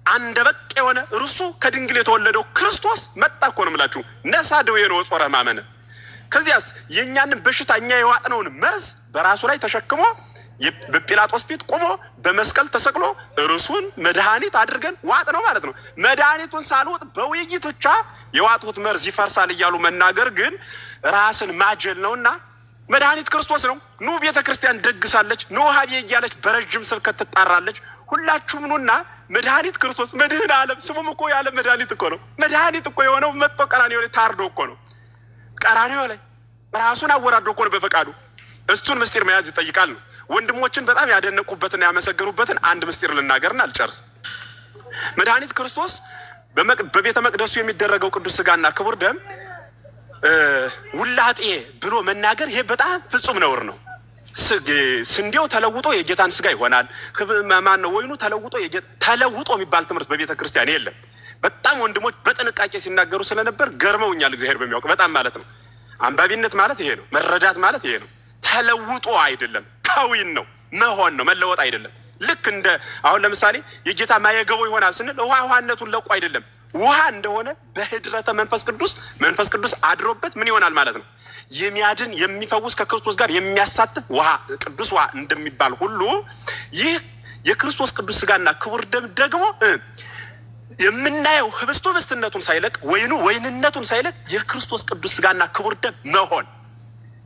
አንደ በቅ የሆነ እርሱ ከድንግል የተወለደው ክርስቶስ መጣ እኮ ነው የምላችሁ። ነሳ ደዌ ነው ጾረ ማመነ። ከዚያስ የእኛንን በሽታ እኛ የዋጥነውን መርዝ በራሱ ላይ ተሸክሞ በጲላጦስ ፊት ቆሞ በመስቀል ተሰቅሎ እርሱን መድኃኒት አድርገን ዋጥ ነው ማለት ነው። መድኃኒቱን ሳልወጥ በውይይት ብቻ የዋጥሁት መርዝ ይፈርሳል እያሉ መናገር ግን ራስን ማጀል ነውና መድኃኒት ክርስቶስ ነው። ኑ ቤተ ክርስቲያን ደግሳለች፣ ኑ ሀቤ እያለች በረጅም ስብከት ትጣራለች። ሁላችሁም ኑና መድኃኒት ክርስቶስ መድህን ዓለም ስሙም እኮ ያለ መድኃኒት እኮ ነው። መድኃኒት እኮ የሆነው መጥቶ ቀራንዮ ላይ ታርዶ እኮ ነው። ቀራንዮ ላይ ራሱን አወራዶ እኮ ነው በፈቃዱ። እሱን ምስጢር መያዝ ይጠይቃል ነው። ወንድሞችን በጣም ያደነቁበትና ያመሰገኑበትን አንድ ምስጢር ልናገርና አልጨርስም። መድኃኒት ክርስቶስ በቤተ መቅደሱ የሚደረገው ቅዱስ ስጋና ክቡር ደም ውላጤ ብሎ መናገር ይሄ በጣም ፍጹም ነውር ነው። ስንዴው ተለውጦ የጌታን ስጋ ይሆናል። ማን ነው ወይኑ ተለውጦ የሚባል ትምህርት በቤተ ክርስቲያን የለም። በጣም ወንድሞች በጥንቃቄ ሲናገሩ ስለነበር ገርመውኛል። እግዚአብሔር በሚያውቅ በጣም ማለት ነው። አንባቢነት ማለት ይሄ ነው። መረዳት ማለት ይሄ ነው። ተለውጦ አይደለም፣ ከዊን ነው፣ መሆን ነው፣ መለወጥ አይደለም። ልክ እንደ አሁን ለምሳሌ የጌታ ማየገቦ ይሆናል ስንል ውሃነቱን ለቆ አይደለም። ውሃ እንደሆነ በህድረተ መንፈስ ቅዱስ አድሮበት ምን ይሆናል ማለት ነው? የሚያድን የሚፈውስ ከክርስቶስ ጋር የሚያሳትፍ ውሃ ቅዱስ ውሃ እንደሚባል ሁሉ ይህ የክርስቶስ ቅዱስ ስጋና ክቡር ደም ደግሞ የምናየው ህብስቱ ህብስትነቱን ሳይለቅ ወይኑ ወይንነቱን ሳይለቅ የክርስቶስ ቅዱስ ስጋና ክቡር ደም መሆን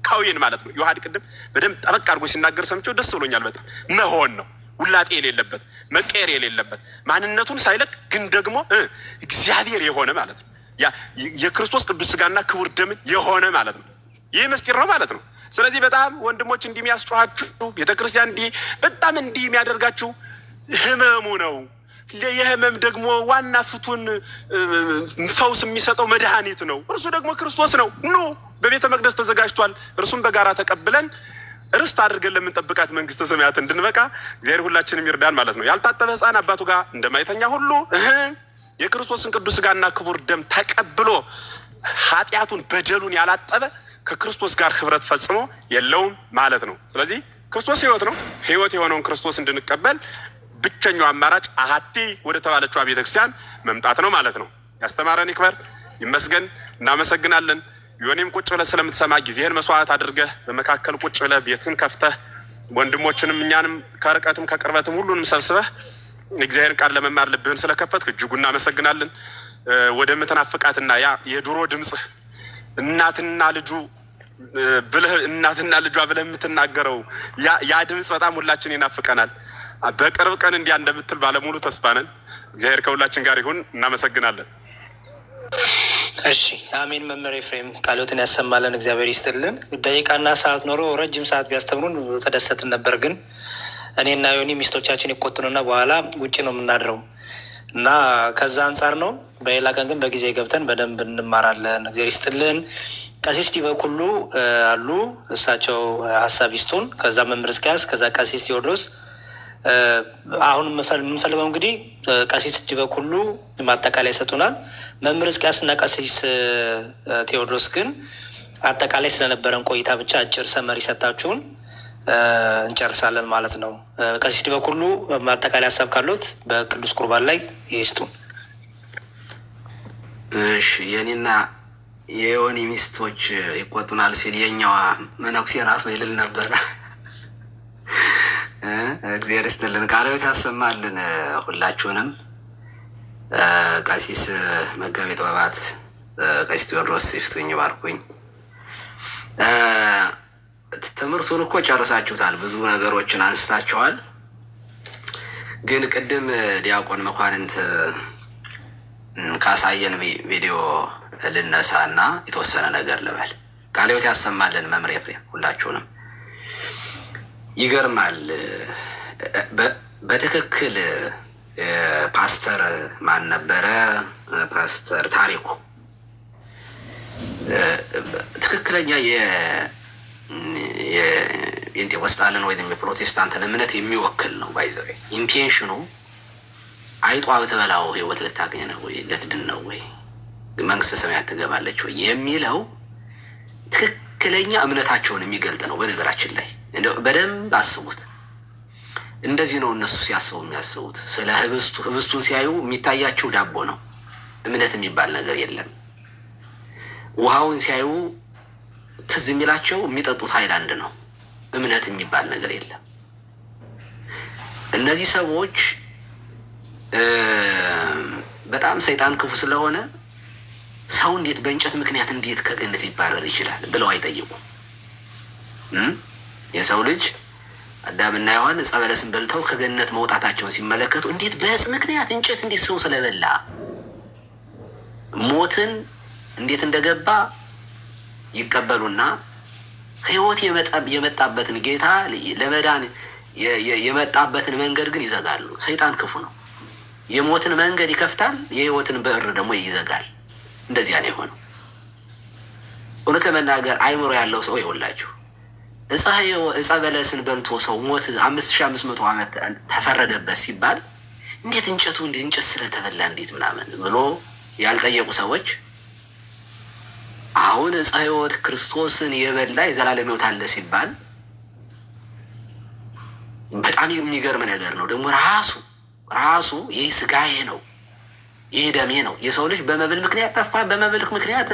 ካዊን ማለት ነው። ዮሐድ ቅድም በደንብ ጠበቅ አድርጎ ሲናገር ሰምቼው ደስ ብሎኛል በጣም። መሆን ነው፣ ውላጤ የሌለበት መቀየር የሌለበት ማንነቱን ሳይለቅ ግን ደግሞ እግዚአብሔር የሆነ ማለት ነው። ያ የክርስቶስ ቅዱስ ስጋና ክቡር ደም የሆነ ማለት ነው። ይህ ምስጢር ነው ማለት ነው። ስለዚህ በጣም ወንድሞች እንዲህ የሚያስጨዋችሁ ቤተክርስቲያን በጣም እንዲህ የሚያደርጋችሁ ህመሙ ነው። የህመም ደግሞ ዋና ፍቱን ፈውስ የሚሰጠው መድኃኒት ነው። እርሱ ደግሞ ክርስቶስ ነው። ኑ በቤተ መቅደስ ተዘጋጅቷል። እርሱም በጋራ ተቀብለን ርስት አድርገን ለምንጠብቃት መንግስተ ሰማያት እንድንበቃ እግዚአብሔር ሁላችንም ይርዳን ማለት ነው። ያልታጠበ ሕፃን አባቱ ጋር እንደማይተኛ ሁሉ የክርስቶስን ቅዱስ ስጋና ክቡር ደም ተቀብሎ ኃጢአቱን በደሉን ያላጠበ ከክርስቶስ ጋር ህብረት ፈጽሞ የለውም ማለት ነው። ስለዚህ ክርስቶስ ህይወት ነው። ህይወት የሆነውን ክርስቶስ እንድንቀበል ብቸኛው አማራጭ አሐቲ ወደ ተባለችዋ ቤተክርስቲያን መምጣት ነው ማለት ነው። ያስተማረን ይክበር ይመስገን። እናመሰግናለን። ዮኒም ቁጭ ብለህ ስለምትሰማ ጊዜህን መስዋዕት አድርገህ በመካከል ቁጭ ብለህ ቤትህን ከፍተህ ወንድሞችንም እኛንም ከርቀትም ከቅርበትም ሁሉንም ሰብስበህ እግዚአብሔርን ቃል ለመማር ልብህን ስለከፈትክ እጅጉ እናመሰግናለን። ወደምትናፍቃትና ያ የድሮ ድምፅህ እናትና ልጇ ብለህ የምትናገረው ያ ድምፅ በጣም ሁላችን ይናፍቀናል። በቅርብ ቀን እንዲያ እንደምትል ባለሙሉ ተስፋ ነን። እግዚአብሔር ከሁላችን ጋር ይሁን። እናመሰግናለን። እሺ አሜን። መምህር ኤፍሬም ቃሎትን ያሰማለን። እግዚአብሔር ይስጥልን። ደቂቃና ሰዓት ኖሮ ረጅም ሰዓት ቢያስተምሩን ተደሰትን ነበር። ግን እኔና ዮኒ ሚስቶቻችን ይቆጥኑና በኋላ ውጭ ነው የምናድረው እና ከዛ አንጻር ነው። በሌላ ቀን ግን በጊዜ ገብተን በደንብ እንማራለን። እግዚአብሔር ይስጥልን። ቀሲስ ዲበኩሉ አሉ፣ እሳቸው ሀሳብ ይስጡን። ከዛ መምህር እስኪያስ፣ ከዛ ቀሲስ ቴዎድሮስ። አሁን የምንፈልገው እንግዲህ ቀሲስ ዲበኩሉ ማጠቃላይ ይሰጡናል። መምህር እስኪያስ እና ቀሲስ ቴዎድሮስ ግን አጠቃላይ ስለነበረን ቆይታ ብቻ አጭር ሰመሪ ሰጣችሁን እንጨርሳለን ማለት ነው። ቀሲስ ዲበኩሉ ማጠቃላይ ሀሳብ ካሉት በቅዱስ ቁርባን ላይ ይስጡን። እሺ የኔና የዮኒ ሚስቶች ይቆጡናል ሲል የኛዋ መነኩሴ ናት ይልል ነበረ። እግዚአብሔር ይስጥልን፣ ቃልዎት ያሰማልን ሁላችሁንም። ቀሲስ መጋቤ ጥበባት ቀሲስ ቴዎድሮስ ይፍቱኝ፣ ባርኩኝ። ትምህርቱን እኮ ጨርሳችሁታል። ብዙ ነገሮችን አንስታችኋል። ግን ቅድም ዲያቆን መኳንንት ካሳየን ቪዲዮ ልነሳ እና የተወሰነ ነገር ልበል። ቃለ ሕይወት ያሰማልን መምህር ኤፍሬም፣ ሁላችሁንም። ይገርማል። በትክክል ፓስተር ማን ነበረ? ፓስተር ታሪኩ ትክክለኛ የፔንቴኮስታልን ወይም የፕሮቴስታንትን እምነት የሚወክል ነው። ባይዘዌ ኢንቴንሽኑ አይጧ ብትበላው ህይወት ልታገኝ ነው ወይ ልትድን ነው ወይ መንግስተ ሰማያት ትገባለች ወይ የሚለው ትክክለኛ እምነታቸውን የሚገልጥ ነው። በነገራችን ላይ በደንብ አስቡት። እንደዚህ ነው እነሱ ሲያስቡ የሚያስቡት። ስለ ህብስቱን ሲያዩ የሚታያቸው ዳቦ ነው። እምነት የሚባል ነገር የለም። ውሃውን ሲያዩ ትዝ የሚላቸው የሚጠጡት ሃይላንድ ነው። እምነት የሚባል ነገር የለም። እነዚህ ሰዎች በጣም ሰይጣን ክፉ ስለሆነ ሰው እንዴት በእንጨት ምክንያት እንዴት ከገነት ሊባረር ይችላል ብለው አይጠይቁም። የሰው ልጅ አዳምና ሔዋን ዕፀ በለስን በልተው ከገነት መውጣታቸውን ሲመለከቱ እንዴት በዕፅ ምክንያት እንጨት እንዴት ሰው ስለበላ ሞትን እንዴት እንደገባ ይቀበሉና ህይወት የመጣበትን ጌታ ለመዳን የመጣበትን መንገድ ግን ይዘጋሉ። ሰይጣን ክፉ ነው። የሞትን መንገድ ይከፍታል፣ የህይወትን በር ደግሞ ይዘጋል። እንደዚያ ነው የሆነው። እውነት ለመናገር አይምሮ ያለው ሰው ይኸውላችሁ ዕፀ በለስን በልቶ ሰው ሞት 5500 ዓመት ተፈረደበት ሲባል እንዴት እንጨቱ እንጨት ስለተበላ እንዴት ምናምን ብሎ ያልጠየቁ ሰዎች አሁን ዕፀ ሕይወት ክርስቶስን የበላ የዘላለም ሕይወት አለ ሲባል በጣም የሚገርም ነገር ነው። ደግሞ ራሱ ይህ ስጋዬ ነው ይህ ደሜ ነው። የሰው ልጅ በመብል ምክንያት ጠፋ፣ በመብል ምክንያት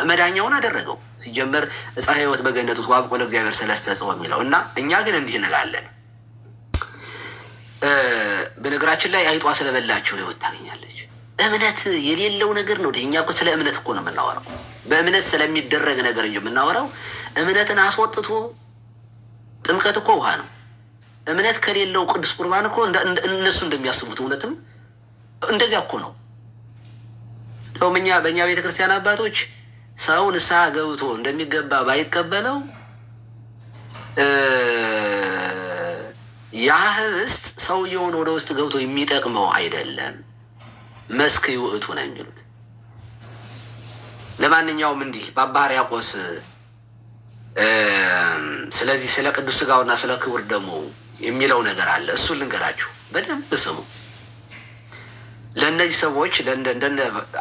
መዳኛውን አደረገው። ሲጀመር ዕፀ ሕይወት በገነት ውስጥ ዋብቆ ለእግዚአብሔር ሰለስተ ዕፅ የሚለው እና እኛ ግን እንዲህ እንላለን። በነገራችን ላይ አይጧ ስለበላቸው ሕይወት ታገኛለች። እምነት የሌለው ነገር ነው። እኛ እኮ ስለ እምነት እኮ ነው የምናወራው፣ በእምነት ስለሚደረግ ነገር እንጂ የምናወራው እምነትን አስወጥቶ ጥምቀት እኮ ውሃ ነው። እምነት ከሌለው ቅዱስ ቁርባን እኮ እነሱ እንደሚያስቡት እውነትም እንደዚያ እኮ ነው። በእኛ ቤተክርስቲያን አባቶች ሰው ንስሐ ገብቶ እንደሚገባ ባይቀበለው ያ ህብስት ሰውየውን ወደ ውስጥ ገብቶ የሚጠቅመው አይደለም፣ መስክ ውእቱ ነው የሚሉት። ለማንኛውም እንዲህ በአባ ሕርያቆስ ስለዚህ ስለ ቅዱስ ሥጋውና ስለ ክቡር ደሙ የሚለው ነገር አለ። እሱን ልንገራችሁ፣ በደንብ ስሙ። ለእነዚህ ሰዎች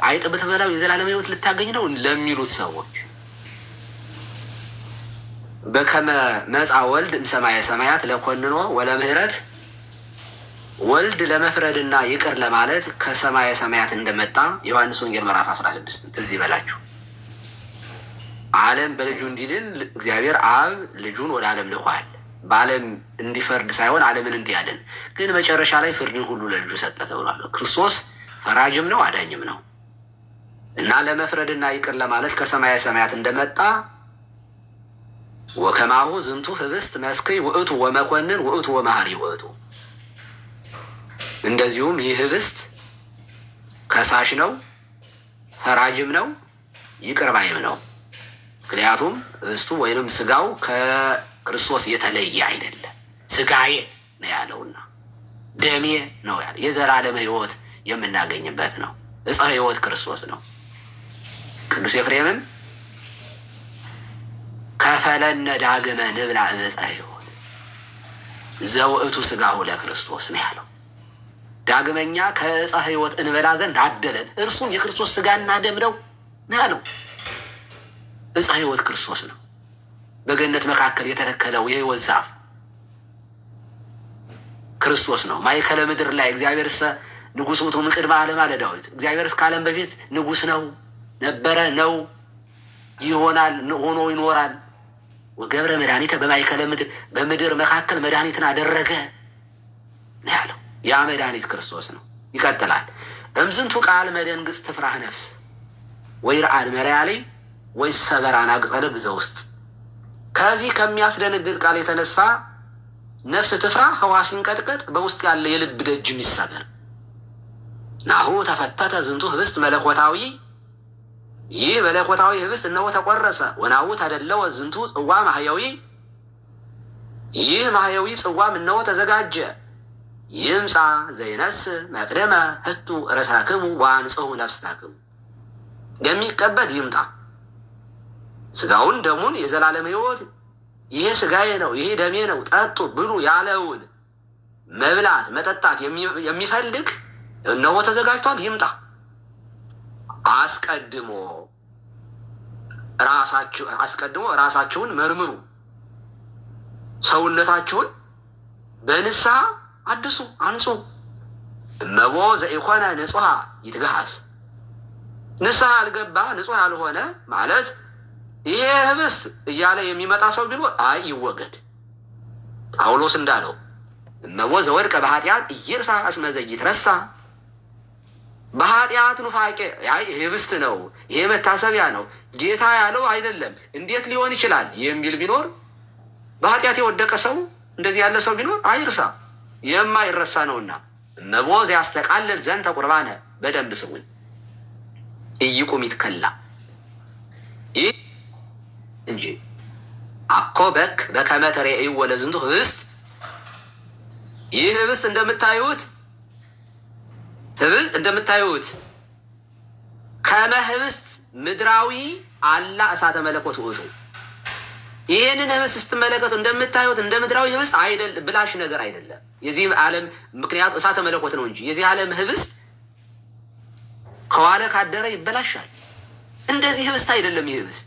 አይጥ ብትበላው የዘላለም ሕይወት ልታገኝ ነው ለሚሉት ሰዎች በከመ መጻ ወልድ እምሰማየ ሰማያት ለኮንኖ ወለምህረት ወልድ ለመፍረድና ይቅር ለማለት ከሰማየ ሰማያት እንደመጣ ዮሐንስ ወንጌል ምዕራፍ 16 ትዝ ይበላችሁ። ዓለም በልጁ እንዲድን እግዚአብሔር አብ ልጁን ወደ ዓለም ልኳል። በዓለም እንዲፈርድ ሳይሆን ዓለምን እንዲያድን። ግን መጨረሻ ላይ ፍርድን ሁሉ ለልጁ ሰጠ ተብሏል። ክርስቶስ ፈራጅም ነው አዳኝም ነው እና ለመፍረድና ይቅር ለማለት ከሰማየ ሰማያት እንደመጣ ወከማሁ ዝንቱ ህብስት መስክይ ውእቱ ወመኮንን ውእቱ ወመሐሪ ውእቱ። እንደዚሁም ይህ ህብስት ከሳሽ ነው፣ ፈራጅም ነው፣ ይቅር ባይም ነው። ምክንያቱም ህብስቱ ወይንም ስጋው ከክርስቶስ የተለየ አይደለም። ስጋዬ ነው ያለውና ደሜ ነው ያለ የዘላለም ሕይወት የምናገኝበት ነው። ዕፀ ሕይወት ክርስቶስ ነው። ቅዱስ ኤፍሬምም ከፈለነ ዳግመ ንብላ ዕፀ ሕይወት ዘውእቱ ስጋሁ ለክርስቶስ ነው ያለው። ዳግመኛ ከዕፀ ሕይወት እንበላ ዘንድ አደለን፣ እርሱም የክርስቶስ ስጋና ደም ነው ያለው። ዕፀ ሕይወት ክርስቶስ ነው። በገነት መካከል የተተከለው የሕይወት ዛፍ ክርስቶስ ነው። ማእከለ ምድር ላይ እግዚአብሔር ንጉሥ ውእቱ እምቅድመ ዓለም አለ ዳዊት። እግዚአብሔር ከዓለም በፊት ንጉሥ ነው፣ ነበረ፣ ነው፣ ይሆናል፣ ሆኖ ይኖራል። ወገብረ መድኃኒተ በማእከለ ምድር፣ በምድር መካከል መድኃኒትን አደረገ ነው ያለው። ያ መድኃኒት ክርስቶስ ነው። ይቀጥላል። እምዝንቱ ቃል መደንግጽ ትፍራህ ነፍስ ወይ ረአድ መርያሌ ወይ ሰበራን አቅጸልብ ዘውስጥ። ከዚህ ከሚያስደነግጥ ቃል የተነሳ ነፍስ ትፍራ፣ ሕዋስ ይንቀጥቀጥ፣ በውስጥ ያለ የልብ ደጅ ይሰበር። ናሁ ተፈተተ ዝንቱ ህብስት መለኮታዊ፣ ይህ መለኮታዊ ህብስት እነሆ ተቆረሰ። ወናሁ ተደለወ ዝንቱ ጽዋ ማህያዊ፣ ይህ ማህያዊ ጽዋም እነሆ ተዘጋጀ። ይምጻ ዘይነስ መቅደመ ህቱ ርእሳክሙ ወአንጽሑ ነፍሳክሙ፣ የሚቀበል ይምጣ ስጋውን ደሙን የዘላለም ህይወት ይሄ ስጋዬ ነው ይሄ ደሜ ነው ጠጡ ብሉ ያለውን መብላት መጠጣት የሚፈልግ እነሆ ተዘጋጅቷል፣ ይምጣ። አስቀድሞ ራሳችሁን መርምሩ፣ ሰውነታችሁን በንስሐ አድሱ አንጹ። እመቦ ዘኢኮነ ንጹሐ ይትገሃስ፣ ንስሐ አልገባ ንጹሕ ያልሆነ ማለት ይሄ ህብስት እያለ የሚመጣ ሰው ቢኖር አይ ይወገድ። ጳውሎስ እንዳለው እመቦ ዘወድቀ በኃጢአት ኢይርሳ እስመ ዘኢይትረሳ፣ በኃጢአት ኑፋቄ ህብስት ነው ይሄ መታሰቢያ ነው ጌታ ያለው አይደለም እንዴት ሊሆን ይችላል የሚል ቢኖር በኃጢአት የወደቀ ሰው እንደዚህ ያለ ሰው ቢኖር አይርሳ፣ የማይረሳ ነውና። እመቦ ዘያስተቃልል ዘንተ ቁርባነ፣ በደንብ ስሙኝ። ኢይቁም ይትከላ፣ ይህ እንጂ አኮ በክ በከመ ተሬእይዎ ለዝንቱ ህብስት፣ ይህ ህብስት እንደምታዩት ከመ ህብስት ምድራዊ አላ እሳተ መለኮት ውእቱ፣ ይህንን ህብስት ስትመለከቱ እንደምታዩት እንደ ምድራዊ ህብስት አይደለም፣ ብላሽ ነገር አይደለም። የዚህ ዓለም ምክንያቱ እሳተ መለኮት ነው እንጂ የዚህ ዓለም ህብስት ከዋለ ካደረ ይበላሻል። እንደዚህ ህብስት አይደለም። ይህ ህብስት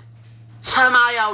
ሰማያዊ